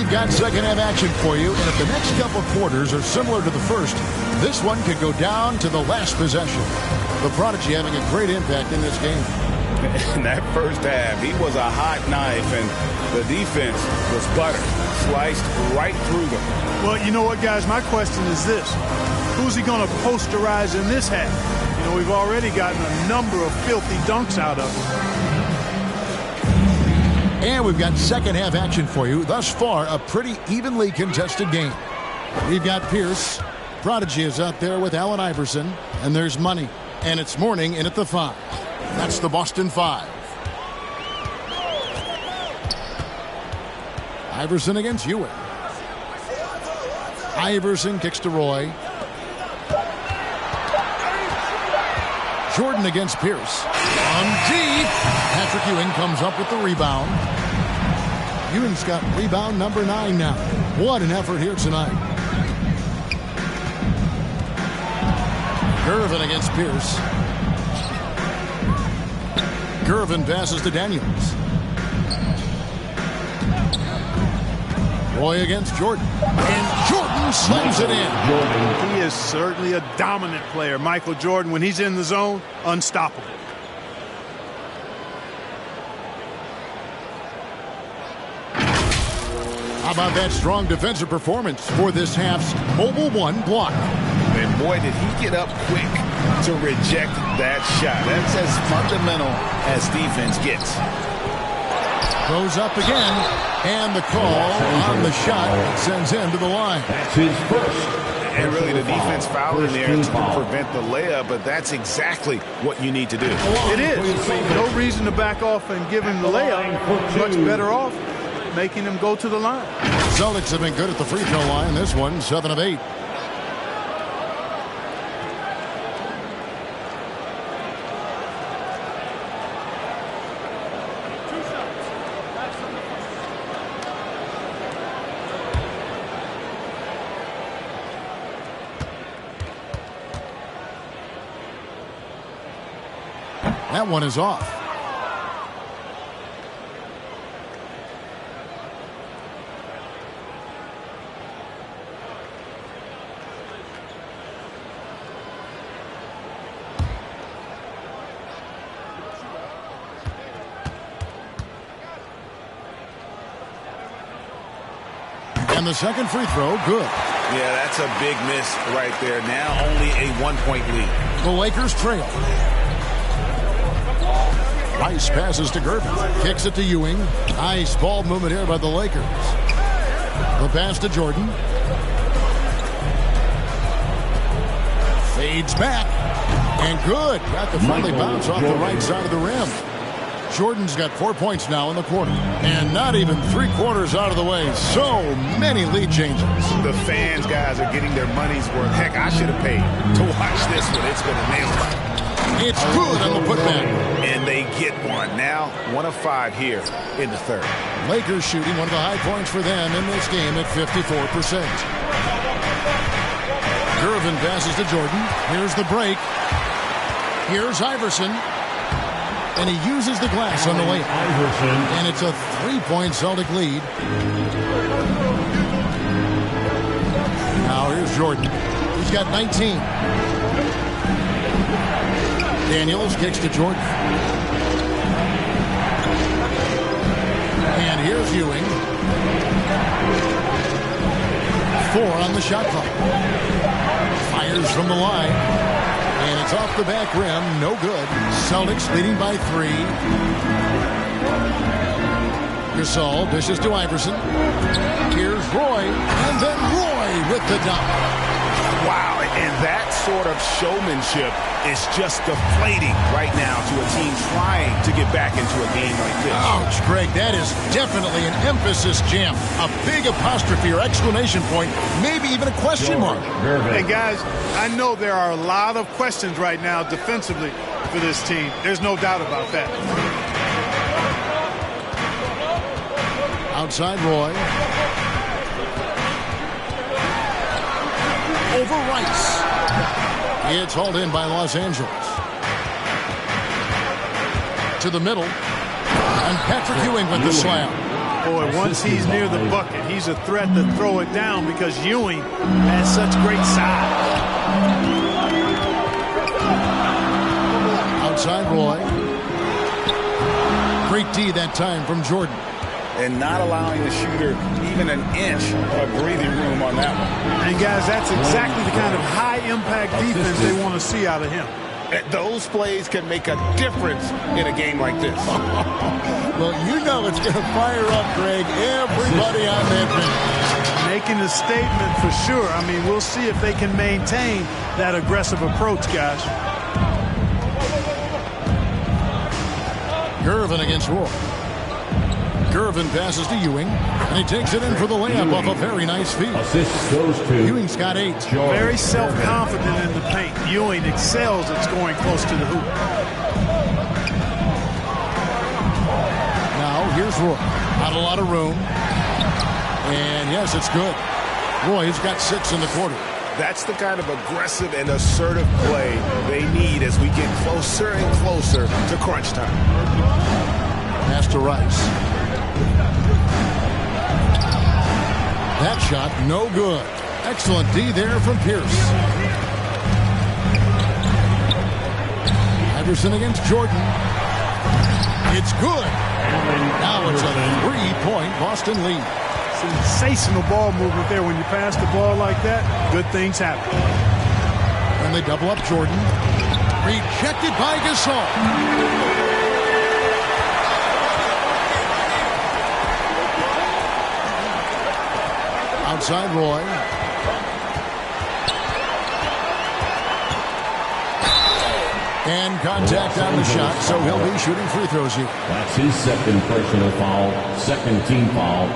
We've got second half action for you, and if the next couple quarters are similar to the first, this one could go down to the last possession. The Prodigy having a great impact in this game. In that first half, he was a hot knife, and the defense was butter, sliced right through them. Well, you know what, guys? My question is this. Who's he going to posterize in this half? You know, we've already gotten a number of filthy dunks out of him. And we've got second half action for you. Thus far, a pretty evenly contested game. We've got Pierce. Prodigy is out there with Allen Iverson. And there's Money. And it's Morning in at the 5. That's the Boston 5. Iverson against Ewing. Iverson kicks to Roy. Jordan against Pierce. On deep. Patrick Ewing comes up with the rebound. Ewing's got rebound number 9 now. What an effort here tonight. Gervin against Pierce. Gervin passes to Daniels. Roy against Jordan. And Jordan slams it in. He is certainly a dominant player. Michael Jordan, when he's in the zone, unstoppable. How about that strong defensive performance for this half's Mobile 1 block? And boy, did he get up quick to reject that shot. That's as fundamental as defense gets. Goes up again, and the call on the shot sends him to the line. That's his first. And really the defense fouling there to prevent the layup, but that's exactly what you need to do. It is. No reason to back off and give him the layup. Much better off making him go to the line. Celtics have been good at the free throw line. This one, 7 of 8. That one is off. And the second free throw, good. Yeah, that's a big miss right there. Now only a 1-point lead. The Lakers trail. Rice passes to Gervin. Kicks it to Ewing. Nice ball movement here by the Lakers. The pass to Jordan. Fades back. And good. Got the friendly bounce off the right side of the rim. Jordan's got 4 points now in the quarter. And not even 3/4 out of the way. So many lead changes. The fans, guys, are getting their money's worth. Heck, I should have paid to watch this one. It's been a nail biter. It's good on the putback. And they get one. Now 1 of 5 here in the third. Lakers shooting one of the high points for them in this game at 54%. Gervin passes to Jordan. Here's the break. Here's Iverson. And he uses the glass on the layup. And it's a 3-point Celtic lead. Now here's Jordan. He's got 19. Daniels kicks to Jordan. And here's Ewing. 4 on the shot clock. Fires from the line. And it's off the back rim. No good. Celtics leading by 3. Gasol dishes to Iverson. Here's Roy. And then Roy with the dunk. Wow, and that sort of showmanship is just deflating right now to a team trying to get back into a game like this. Ouch, Greg, that is definitely an emphasis jam. A big apostrophe or exclamation point, maybe even a question mark. Hey, guys, I know there are a lot of questions right now defensively for this team. There's no doubt about that. Outside Roy. Over Rice. It's hauled in by Los Angeles. To the middle. And Patrick Ewing with the slam. Boy, once he's near the bucket, he's a threat to throw it down because Ewing has such great size. Outside Roy. Great D that time from Jordan. And not allowing the shooter even an inch of breathing room on that one. And guys, that's exactly the kind of high-impact defense they want to see out of him. Those plays can make a difference in a game like this. Well, you know it's going to fire up, Greg, everybody on that bench. Making a statement for sure. I mean, we'll see if they can maintain that aggressive approach, guys. Gervin against Roy. Gervin passes to Ewing, and he takes it in for the layup off a very nice feed. Assist goes to Ewing's got 8. Very self-confident in the paint. Ewing excels at scoring close to the hoop. Now, here's Roy. Not a lot of room. And, yes, it's good. Roy's got 6 in the quarter. That's the kind of aggressive and assertive play they need as we get closer and closer to crunch time. Pass to Rice. That shot, no good. Excellent D there from Pierce. Iverson against Jordan. It's good. Now it's a 3-point Boston lead. Sensational ball movement there. When you pass the ball like that, good things happen. And they double up Jordan. Rejected by Gasol. Outside Roy. And contact on the shot, so he'll be shooting free throws here. That's his second personal foul, second team foul.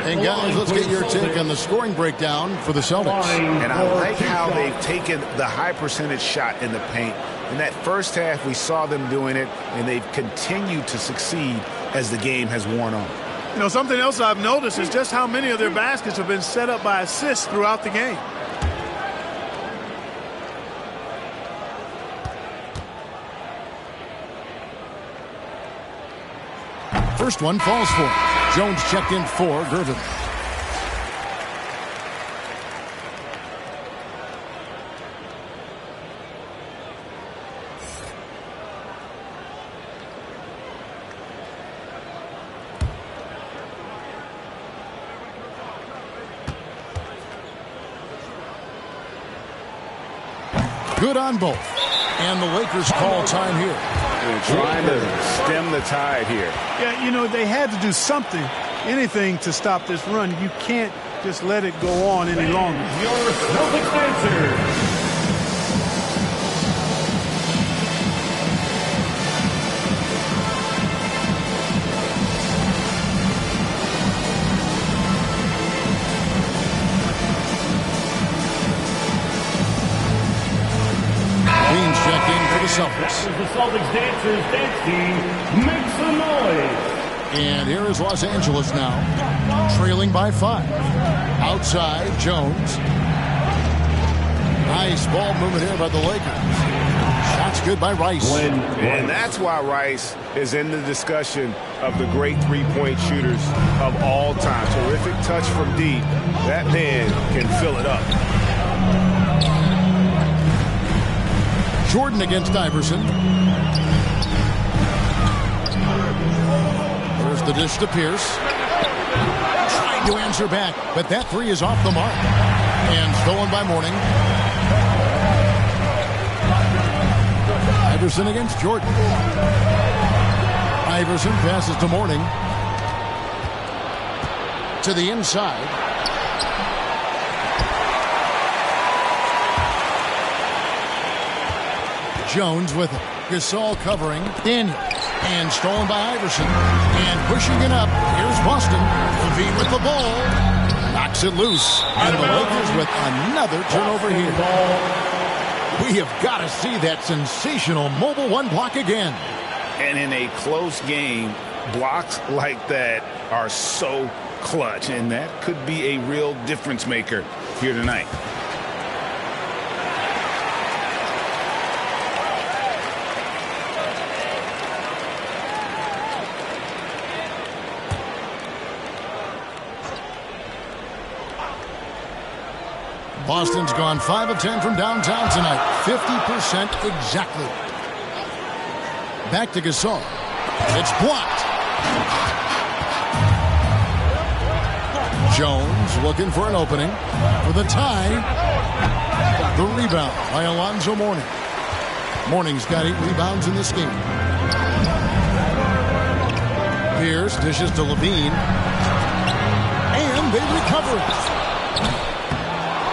And guys, let's get your take on the scoring breakdown for the Celtics. And I like how they've taken the high percentage shot in the paint. In that first half, we saw them doing it, and they've continued to succeed as the game has worn on. You know, something else I've noticed is just how many of their baskets have been set up by assists throughout the game. First one falls for him. Jones checked in for Gervin. Good on both. And the Lakers call time here. They're trying to stem the tide here. Yeah, you know, they had to do something, anything to stop this run. You can't just let it go on any longer. Your Celtics answer. Celtics. The Celtics dancers dance team make some noise. And here is Los Angeles now, trailing by 5. Outside, Jones. Nice ball movement here by the Lakers. Shots good by Rice. And that's why Rice is in the discussion of the great three-point shooters of all time. Terrific touch from deep. That man can fill it up. Jordan against Iverson. There's the dish to Pierce. Trying to answer back, but that three is off the mark. And stolen by Mourning. Iverson against Jordan. Iverson passes to Mourning. To the inside. Jones with it. Gasol covering. Daniels. And stolen by Iverson. And pushing it up. Here's Boston. Levine with the ball. Knocks it loose. And the Lakers with another turnover here. We have got to see that sensational mobile one block again. And in a close game, blocks like that are so clutch. And that could be a real difference maker here tonight. Boston's gone 5 of 10 from downtown tonight. 50% exactly. Back to Gasol. It's blocked. Jones looking for an opening for the tie. The rebound by Alonzo Mourning. Mourning's got 8 rebounds in this game. Pierce dishes to Levine. And they recover it.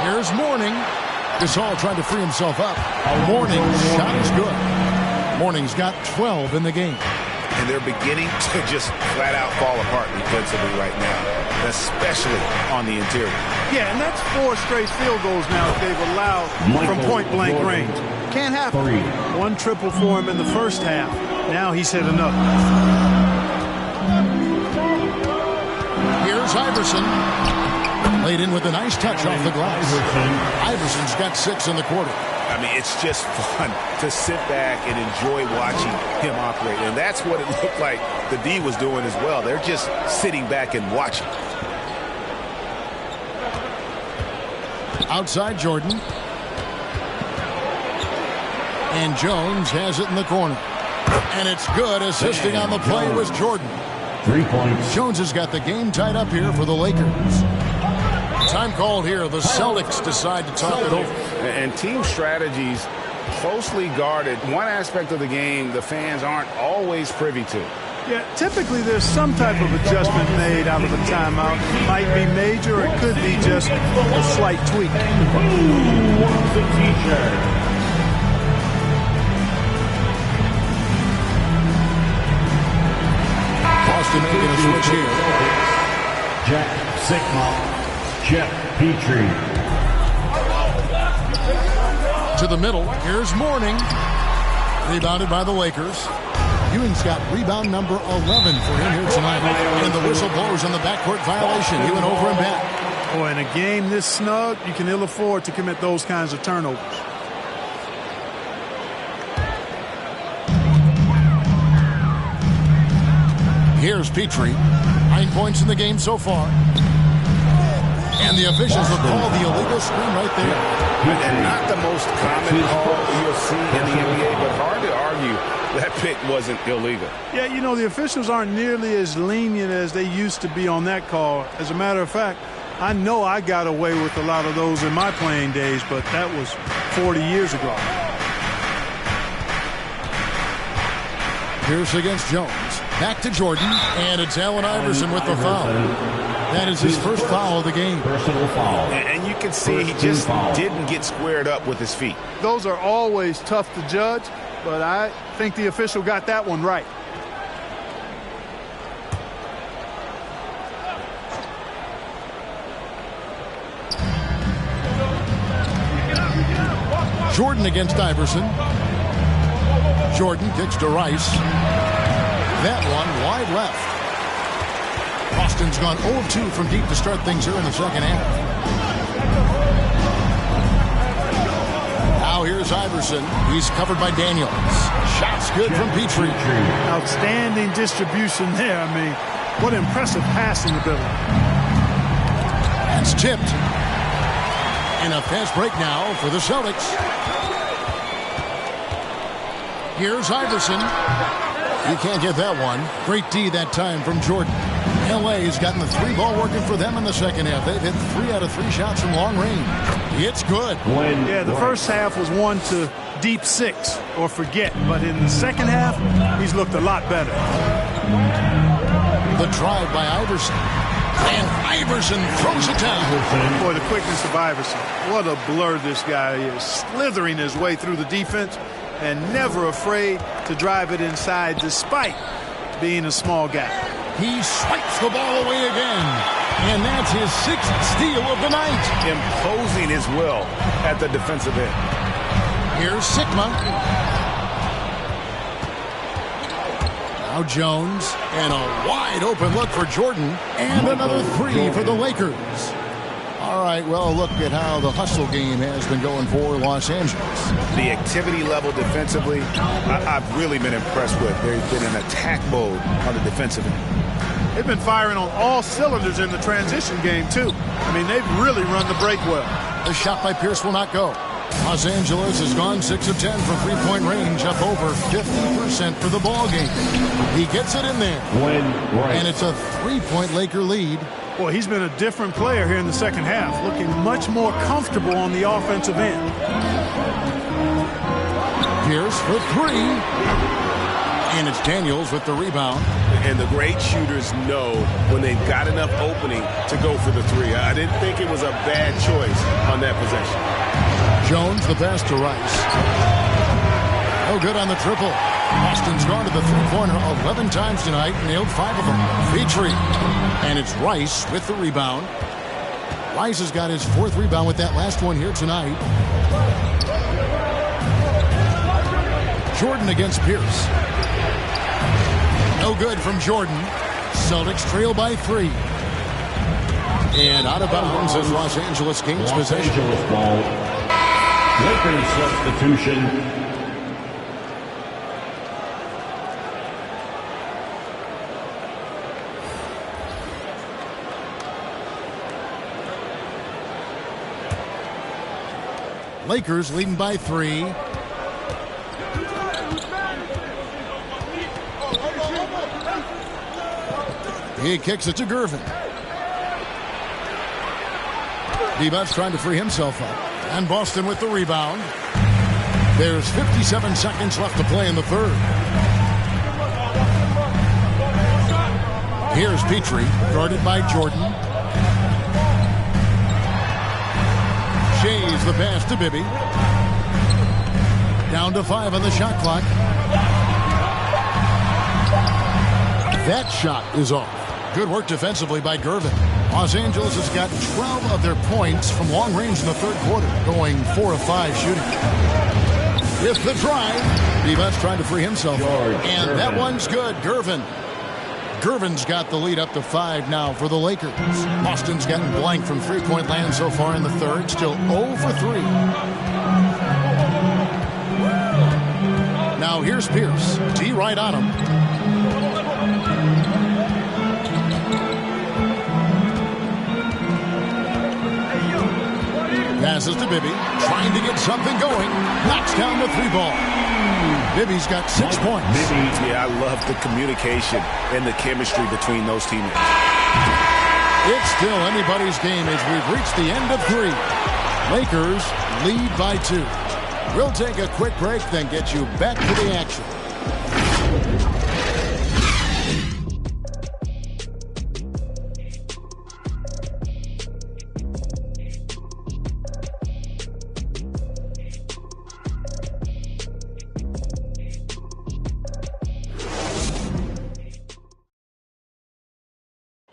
Here's Mourning. Gasol trying to free himself up. Mourning's shot is good. Mourning's got 12 in the game. And they're beginning to just flat out fall apart defensively right now, especially on the interior. Yeah, and that's 4 straight field goals now that they've allowed from point-blank range. Can't happen. 1 triple for him in the first half. Now he's hit another. Here's Iverson. Laid in with a nice touch off the glass. Iverson's got 6 in the quarter. I mean, it's just fun to sit back and enjoy watching him operate. And that's what it looked like the D was doing as well. They're just sitting back and watching. Outside Jordan. And Jones has it in the corner. And it's good. Assisting on the play was Jordan. 3 points. Jones has got the game tied up here for the Lakers. Time called here. The Celtics decide to talk it over. And team strategies closely guarded. One aspect of the game the fans aren't always privy to. Yeah, typically there's some type of adjustment made out of a timeout. It might be major or it could be just a slight tweak. Who wants a t-shirt? Boston making a switch here. Jack Sigma, Jeff Petrie. To the middle. Here's Mourning. Rebounded by the Lakers. Ewing's got rebound number 11 for him here tonight. And the whistle blows on the backcourt violation. Ewing over and back. Boy, in a game this snug, you can ill afford to commit those kinds of turnovers. Here's Petrie. 9 points in the game so far. And the officials will call the illegal screen right there. And not the most common call you'll see in the NBA, but hard to argue that pick wasn't illegal. Yeah, you know, the officials aren't nearly as lenient as they used to be on that call. As a matter of fact, I know I got away with a lot of those in my playing days, but that was 40 years ago. Pierce against Jones. Back to Jordan, and it's Allen Iverson with the foul. That is his first foul of the game. Personal foul. And you can see he just didn't get squared up with his feet. Those are always tough to judge, but I think the official got that one right. Jordan against Iverson. Jordan kicks to Rice. That one wide left. Boston's gone 0 of 2 from deep to start things here in the second half. Now here's Iverson. He's covered by Daniels. Shots good from Petrie. Outstanding distribution there. I mean, what impressive passing ability. That's tipped. And a fast break now for the Celtics. Here's Iverson. You can't get that one. Great D that time from Jordan. LA has gotten the 3 ball working for them in the second half. They've hit 3 out of 3 shots from long range. It's good. Yeah, the first half was 1 to deep 6 or forget. But in the second half, he's looked a lot better. The drive by Iverson. And Iverson throws it down. Boy, the quickness of Iverson. What a blur this guy is. Slithering his way through the defense and never afraid to drive it inside despite being a small guy. He swipes the ball away again. And that's his 6th steal of the night. Imposing his will at the defensive end. Here's Sigma. Now Jones. And a wide open look for Jordan. And another 3 for the Lakers. All right, well, look at how the hustle game has been going for Los Angeles. The activity level defensively, I've really been impressed with. They've been in attack mode on the defensive end. They've been firing on all cylinders in the transition game, too. I mean, they've really run the break well. The shot by Pierce will not go. Los Angeles has gone 6 of 10 from three-point range, up over 50% for the ball game. He gets it in there. And it's a 3-point Laker lead. Well, he's been a different player here in the second half, looking much more comfortable on the offensive end. Pierce for three. And it's Daniels with the rebound. And the great shooters know when they've got enough opening to go for the three. I didn't think it was a bad choice on that possession. Jones, the pass to Rice. No good on the triple. Boston's gone to the three-pointer 11 times tonight, nailed 5 of them. Petrie. And it's Rice with the rebound. Rice has got his 4th rebound with that last one here tonight. Jordan against Pierce. No good from Jordan. Celtics trail by 3. And out of bounds as Los Angeles gains possession. Angeles ball. Lakers substitution. Lakers leading by 3. He kicks it to Gervin. Bout's trying to free himself up. And Boston with the rebound. There's 57 seconds left to play in the third. Here's Petrie, guarded by Jordan. Shays the pass to Bibby. Down to 5 on the shot clock. That shot is off. Good work defensively by Gervin. Los Angeles has got 12 of their points from long range in the third quarter, going 4 of 5 shooting. With the drive, Bout's trying to free himself. And that one's good. Gervin's got the lead up to 5 now for the Lakers. Boston's gotten blank from three-point land so far in the third, still 0 for 3. Now here's Pierce. D right on him. Passes to Bibby, trying to get something going. Knocks down the 3 ball. Bibby's got 6 points. Yeah, I love the communication and the chemistry between those teammates. It's still anybody's game as we've reached the end of 3. Lakers lead by 2. We'll take a quick break, then get you back to the action.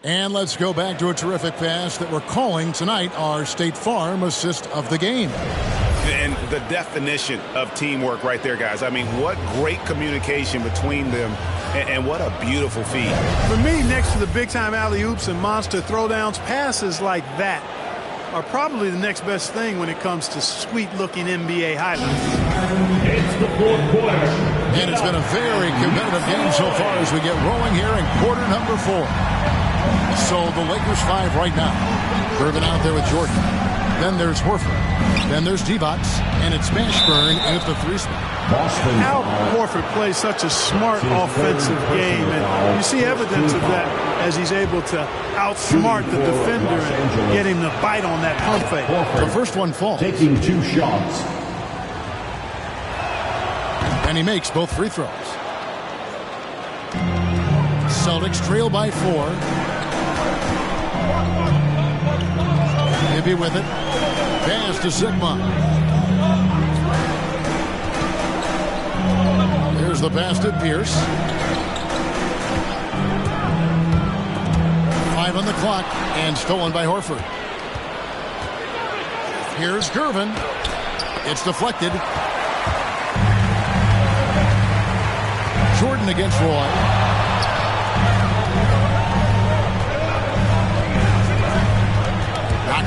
And let's go back to a terrific pass that we're calling tonight our State Farm assist of the game. And the definition of teamwork right there, guys. I mean, what great communication between them, and what a beautiful feed. For me, next to the big-time alley-oops and monster throwdowns, passes like that are probably the next best thing when it comes to sweet-looking NBA highlights. It's the fourth quarter. And it's been a very competitive game so far as we get rolling here in quarter number 4. So the Lakers 5 right now. Gervin out there with Jordan. Then there's Horford. Then there's Bout. And it's Mashburn at the 3 spot. Al Horford plays such a smart offensive game, and you see evidence of that as he's able to outsmart the defender and get him to bite on that pump fake. The first one falls. Taking 2 shots. And he makes both free throws. Celtics trail by 4. Maybe with it. Pass to Sigma. There's the pass to Pierce. 5 on the clock and stolen by Horford. Here's Gervin. It's deflected. Jordan against Roy.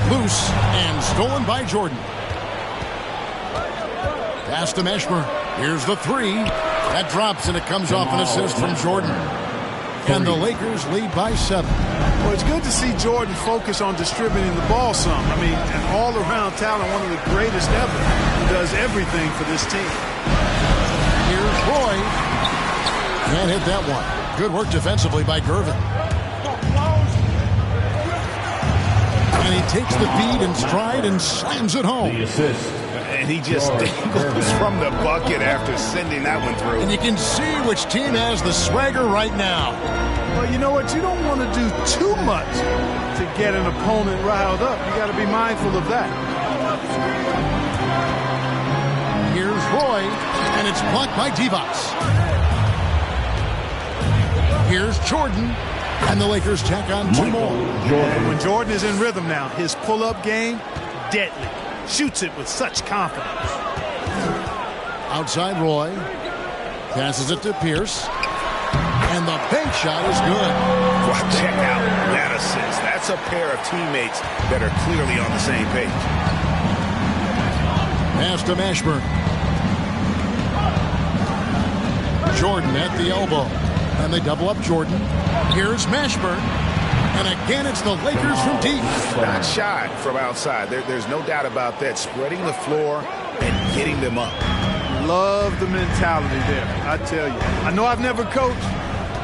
Loose and stolen by Jordan. Pass to Meshmer. Here's the 3. That drops and it comes off an assist from Jordan. And the Lakers lead by 7. Well, it's good to see Jordan focus on distributing the ball some. I mean, an all-around talent, one of the greatest ever, who does everything for this team. Here's Roy. Can't hit that one. Good work defensively by Gervin. And he takes the feed in stride and slams it home. The assist. And he just dangles from the bucket after sending that one through. And you can see which team has the swagger right now. Well, you know what? You don't want to do too much to get an opponent riled up. You got to be mindful of that. Here's Roy, and it's blocked by Divac. Here's Jordan, and the Lakers tack on 2 more. When Jordan is in rhythm now, his pull-up game, deadly. Shoots it with such confidence. Outside Roy. Passes it to Pierce. And the bank shot is good. Well, check out that assist. That's a pair of teammates that are clearly on the same page. Pass to Mashburn. Jordan at the elbow. And they double up Jordan. Here's Mashburn. And again, it's the Lakers from deep. Not shy from outside. There's no doubt about that. Spreading the floor and getting them up. Love the mentality there, I tell you. I know I've never coached,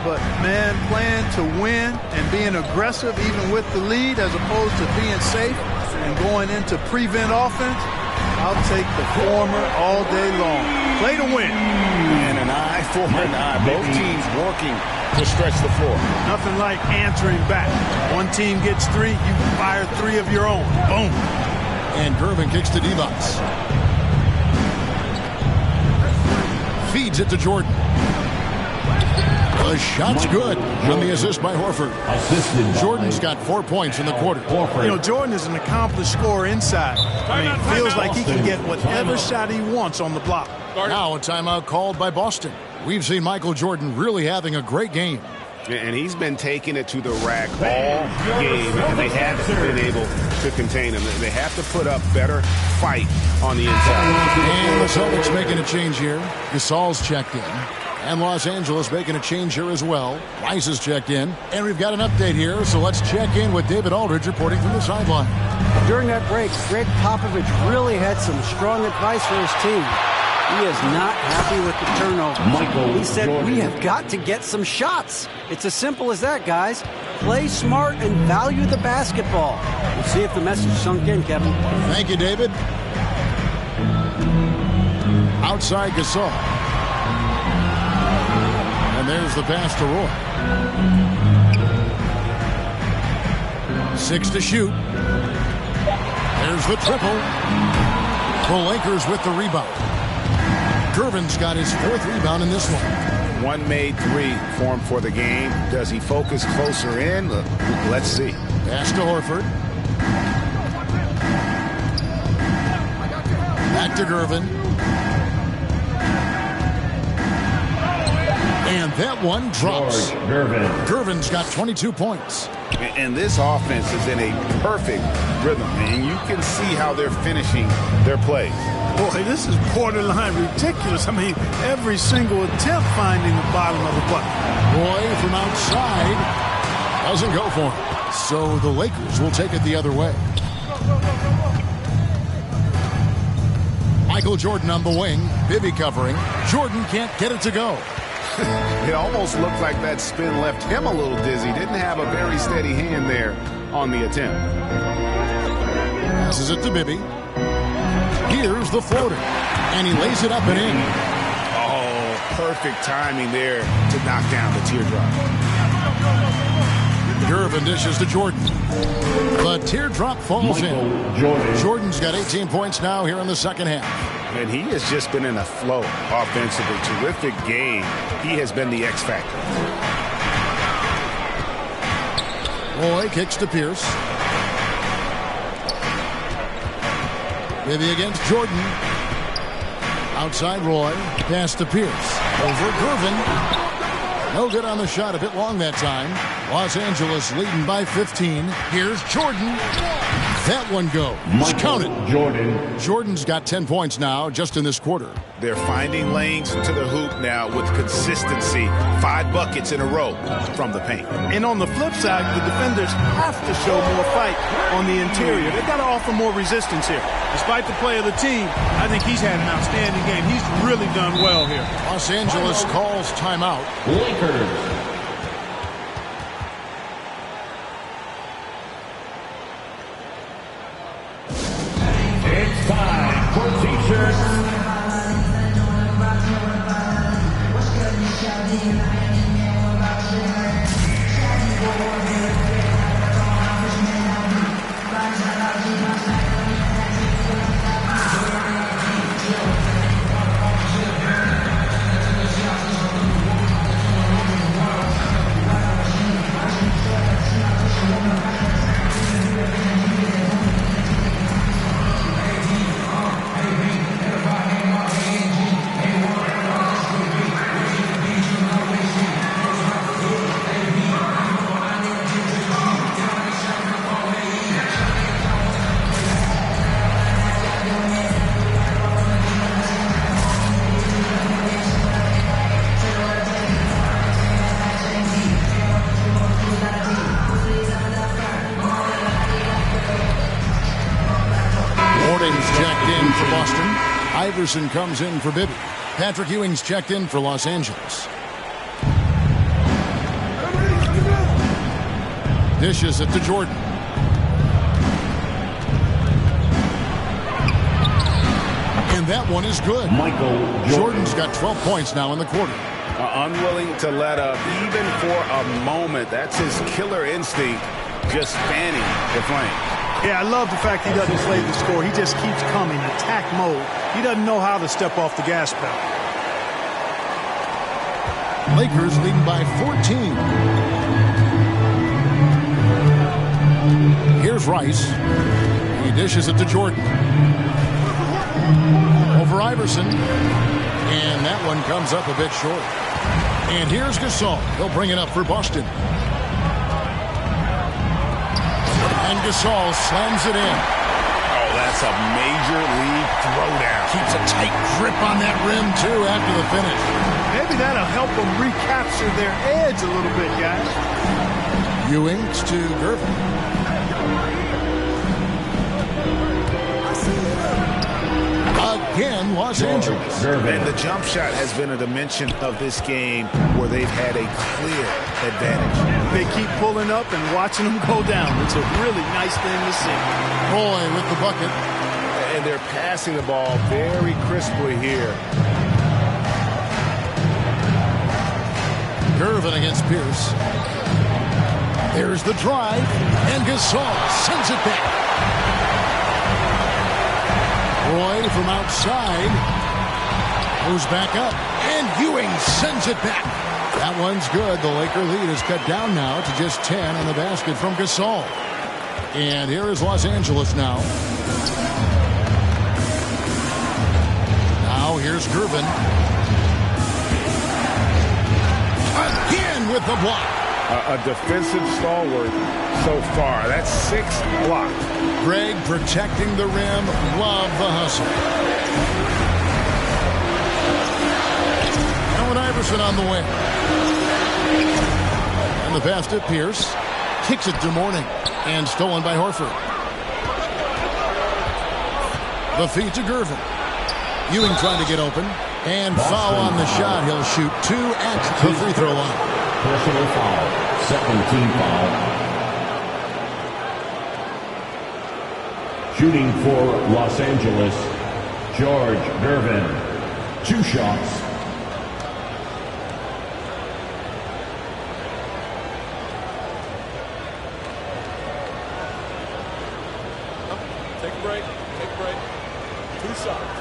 but, man, playing to win and being aggressive even with the lead as opposed to being safe and going into prevent offense, I'll take the former all day long. Play to win. And an eye for an eye. Both teams working to stretch the floor. Nothing like answering back. One team gets 3, you fire 3 of your own. Boom. And Gervin kicks to Divac. Feeds it to Jordan. The shot's good on the assist by Horford. Jordan's got 4 points in the quarter. You know, Jordan is an accomplished scorer inside. I mean, it feels like he can get whatever shot he wants on the block. Now a timeout called by Boston. We've seen Michael Jordan really having a great game. And he's been taking it to the rack all game, and they haven't been able to contain him. They have to put up better fight on the inside. And the Celtics making a change here. Gasol's checked in. And Los Angeles making a change here as well. Rice is checked in. And we've got an update here, so let's check in with David Aldridge reporting from the sideline. During that break, Greg Popovich really had some strong advice for his team. He is not happy with the turnover. He said, we have got to get some shots. It's as simple as that, guys. Play smart and value the basketball. We'll see if the message sunk in, Kevin. Thank you, David. Outside Gasol. And there's the pass to Roy. 6 to shoot. There's the triple. The Lakers with the rebound. Gervin's got his 4th rebound in this one. One made 3 for him for the game. Does he focus closer in? Let's see. Pass to Horford. Back to Gervin. And that one drops. Gervin's got 22 points. And this offense is in a perfect rhythm. And you can see how they're finishing their plays. Boy, this is borderline ridiculous. I mean, every single attempt finding the bottom of the bucket. Roy from outside doesn't go for him. So the Lakers will take it the other way. Michael Jordan on the wing. Bibby covering. Jordan can't get it to go. It almost looked like that spin left him a little dizzy. Didn't have a very steady hand there on the attempt. Passes it to Bibby. Here's the floater. And he lays it up and in. Oh, perfect timing there to knock down the teardrop. Gervin dishes to Jordan. The teardrop falls in. Jordan's got 18 points now here in the second half. And he has just been in a flow offensively. Terrific game. He has been the X factor. Roy kicks to Pierce. Bibby against Jordan. Outside Roy. Pass to Pierce. Over Gervin. No good on the shot. A bit long that time. Los Angeles leading by 15. Here's Jordan. That one goes. Count it. Jordan's got 10 points now just in this quarter. They're finding lanes to the hoop now with consistency. 5 buckets in a row from the paint. And on the flip side, the defenders have to show more fight on the interior. They've got to offer more resistance here. Despite the play of the team, I think he's had an outstanding game. He's really done well here. Los Angeles calls timeout. Lakers. It's time for T-shirts. Iverson comes in for Bibby. Patrick Ewing's checked in for Los Angeles. Dishes it to Jordan. And that one is good. Jordan's got 12 points now in the quarter. Unwilling to let up even for a moment. That's his killer instinct, just fanning the flame. Yeah, I love the fact he doesn't play the score. He just keeps coming, attack mode. He doesn't know how to step off the gas pedal. Lakers leading by 14. Here's Rice. He dishes it to Jordan. Over Iverson. And that one comes up a bit short. And here's Gasol. He'll bring it up for Boston. And Gasol slams it in. Oh, that's a major league throwdown. Keeps a tight grip on that rim, too, after the finish. Maybe that'll help them recapture their edge a little bit, guys. Ewings to Gervin. Again, Los Angeles. And the jump shot has been a dimension of this game where they've had a clear advantage. They keep pulling up and watching them go down. It's a really nice thing to see. Roy with the bucket. And they're passing the ball very crisply here. Gervin against Pierce. There's the drive. And Gasol sends it back. Roy from outside moves back up, and Ewing sends it back. That one's good. The Laker lead is cut down now to just 10 on the basket from Gasol. And here is Los Angeles now. Now here's Gervin. Again with the block. A defensive stalwart so far. That's 6 blocks. Greg protecting the rim. Love the hustle. Allen Iverson on the way. And the pass to Pierce. Kicks it to Mourning. And stolen by Horford. The feed to Gervin. Ewing trying to get open. And foul on the shot. He'll shoot 2 at the free throw line. Personal foul. Second team foul. Shooting for Los Angeles, George Gervin. 2 shots. Take a break. Take a break. 2 shots.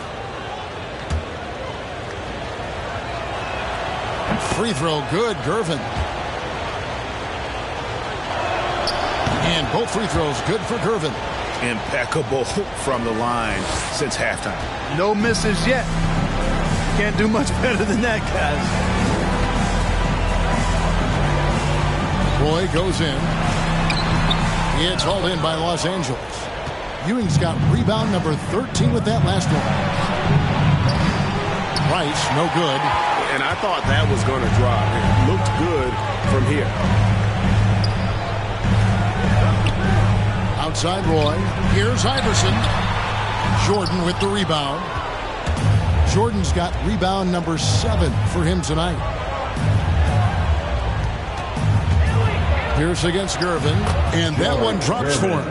Free throw good, Gervin. And both free throws good for Gervin. Impeccable from the line since halftime. No misses yet. Can't do much better than that, guys. Roy goes in. It's hauled in by Los Angeles. Ewing's got rebound number 13 with that last one. Rice, no good. And I thought that was going to drop. It looked good from here. Outside Roy. Here's Iverson. Jordan with the rebound. Jordan's got rebound number 7 for him tonight. Pierce against Gervin, and that one drops for him.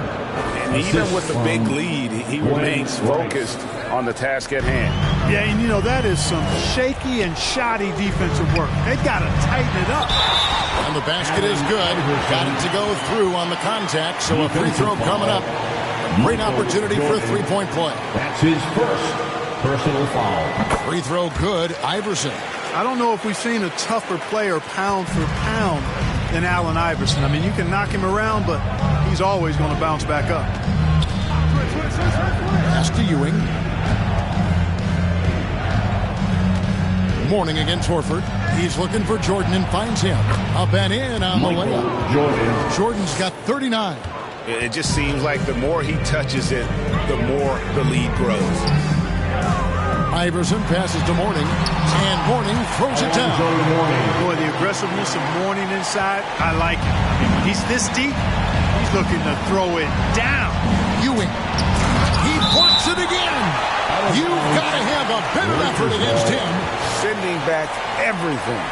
And even with the big lead, he remains focused on the task at hand. Yeah, and you know, that is some shaky and shoddy defensive work. They've got to tighten it up. And the basket is good. Got it to go through on the contact, so a free throw coming up. A great opportunity for a three-point play. That's his first personal foul. Free throw good, Iverson. I don't know if we've seen a tougher player pound for pound than Allen Iverson. I mean, you can knock him around, but he's always going to bounce back up. Pass to Ewing. Morning against Horford. He's looking for Jordan and finds him. Up and in on the layup. Jordan's got 39. It just seems like the more he touches it, the more the lead grows. Iverson passes to Morning, and Morning throws it down. Boy, the aggressiveness of Morning inside, I like it. I mean, when he's this deep, he's looking to throw it down. Ewing. He blocks it again. You've got to have a bit of effort against him. Sending back everything.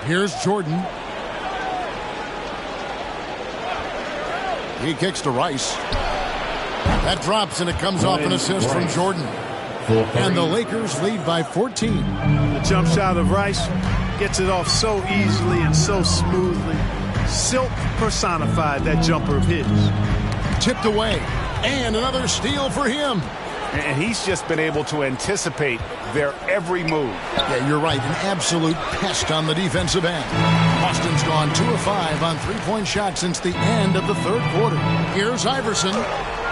Here's Jordan. He kicks to Rice. That drops, and it comes off an assist from Jordan. And the Lakers lead by 14. The jump shot of Rice gets it off so easily and so smoothly. Silk personified that jumper of his. Tipped away. And another steal for him. And he's just been able to anticipate their every move. Yeah, you're right. An absolute pest on the defensive end. Boston's gone 2 of 5 on three-point shots since the end of the third quarter. Here's Iverson.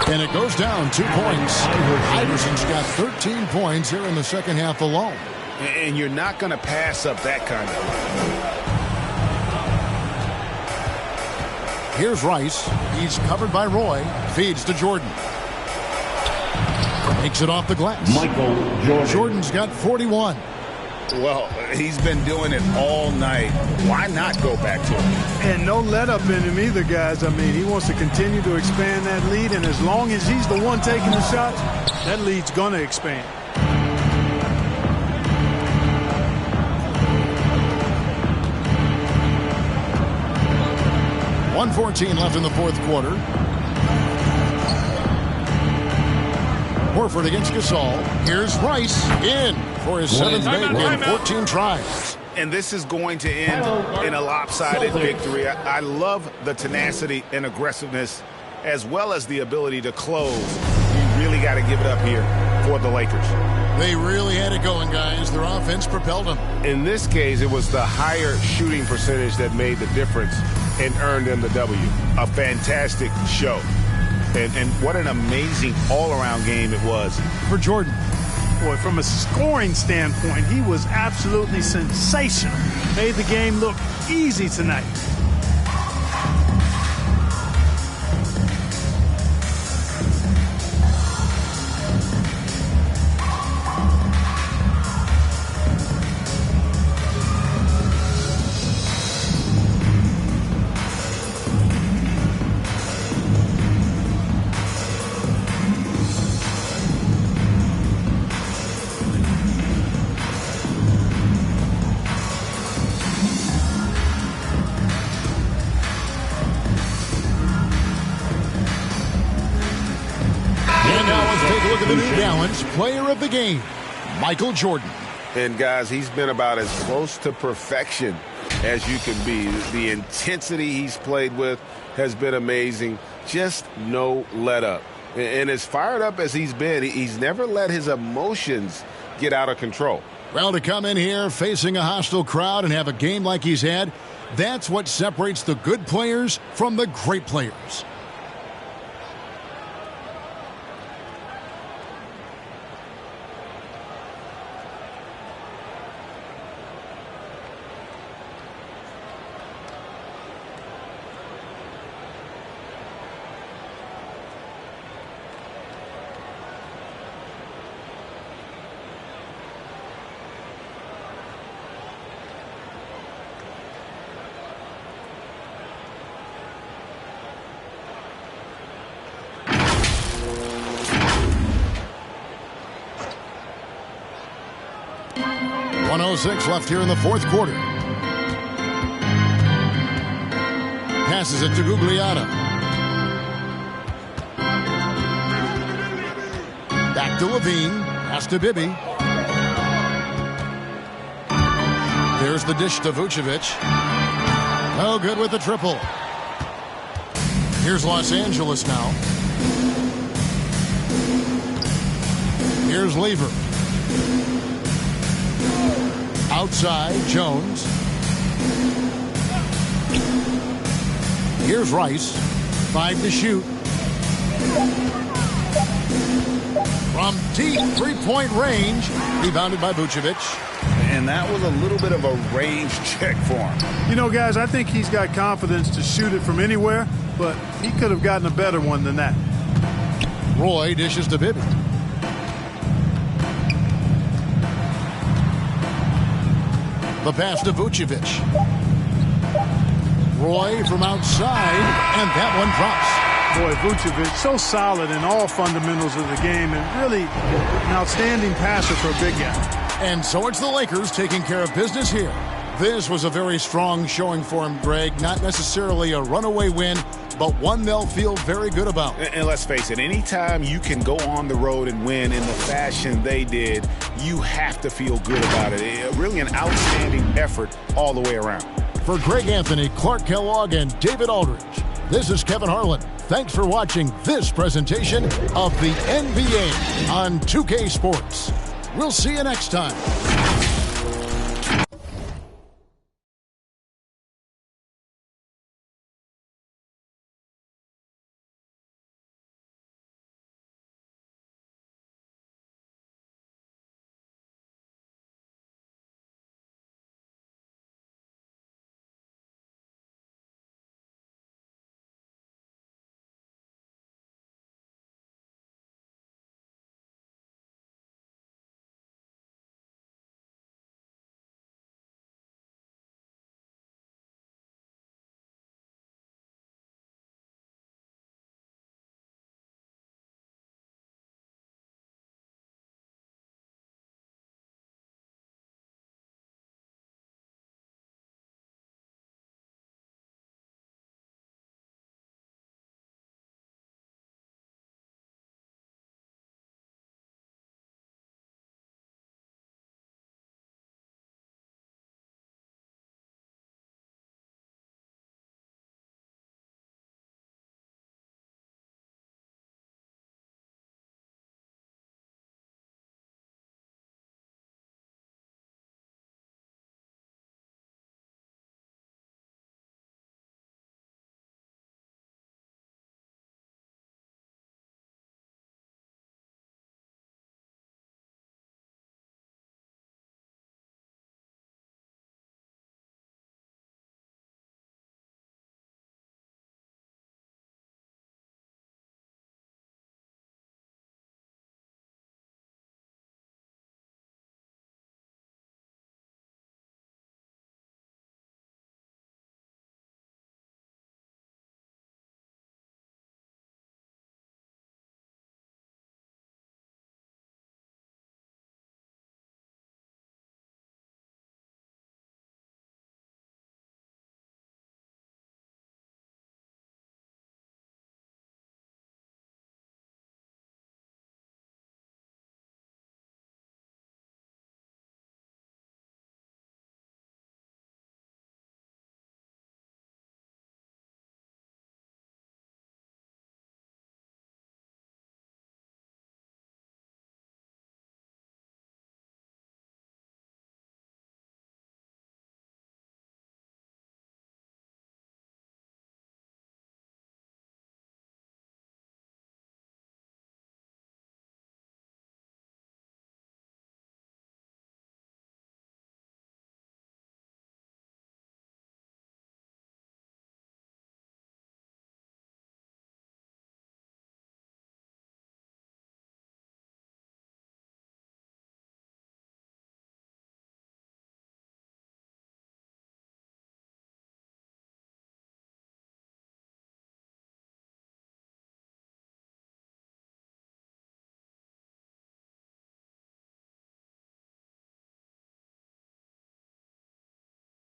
And it goes down 2 points. Iverson's got 13 points here in the second half alone. And you're not going to pass up that kind of. Here's Rice. He's covered by Roy. Feeds to Jordan. Makes it off the glass. Michael Jordan. Jordan's got 41. Well, he's been doing it all night. Why not go back to it? And no let up in him either, guys. I mean, he wants to continue to expand that lead, and as long as he's the one taking the shots, that lead's going to expand. .114 left in the fourth quarter. Horford against Gasol. Here's Rice in for his 7th make in 14 tries. And this is going to end in a lopsided victory. I love the tenacity and aggressiveness as well as the ability to close. You really got to give it up here for the Lakers. They really had it going, guys. Their offense propelled them. In this case, it was the higher shooting percentage that made the difference and earned them the W. A fantastic show. And what an amazing all-around game it was for Jordan. Boy, from a scoring standpoint, he was absolutely sensational. Made the game look easy tonight. Player of the game, Michael Jordan. And guys, he's been about as close to perfection as you can be. The intensity he's played with has been amazing. Just no let up. And as fired up as he's been, he's never let his emotions get out of control. Well, to come in here facing a hostile crowd and have a game like he's had, That's what separates the good players from the great players. .106 left here in the fourth quarter. Passes it to Gugliotta. Back to Levine. Pass to Bibby. There's the dish to Vucevic. Oh, good with the triple. Here's Los Angeles now. Here's Lever. Outside, Jones. Here's Rice. 5 to shoot. From deep three-point range. Rebounded by Vucevic. And that was a little bit of a range check for him. You know, guys, I think he's got confidence to shoot it from anywhere, but he could have gotten a better one than that. Roy dishes to Bibby. The pass to Vucevic. Roy from outside, and that one drops. Boy, Vucevic, so solid in all fundamentals of the game, and really an outstanding passer for a big guy. And so it's the Lakers taking care of business here. This was a very strong showing for him, Greg. Not necessarily a runaway win, but one they'll feel very good about. And let's face it, anytime you can go on the road and win in the fashion they did, you have to feel good about it. Really an outstanding effort all the way around. For Greg Anthony, Clark Kellogg, and David Aldridge, this is Kevin Harlan. Thanks for watching this presentation of the NBA on 2K Sports. We'll see you next time.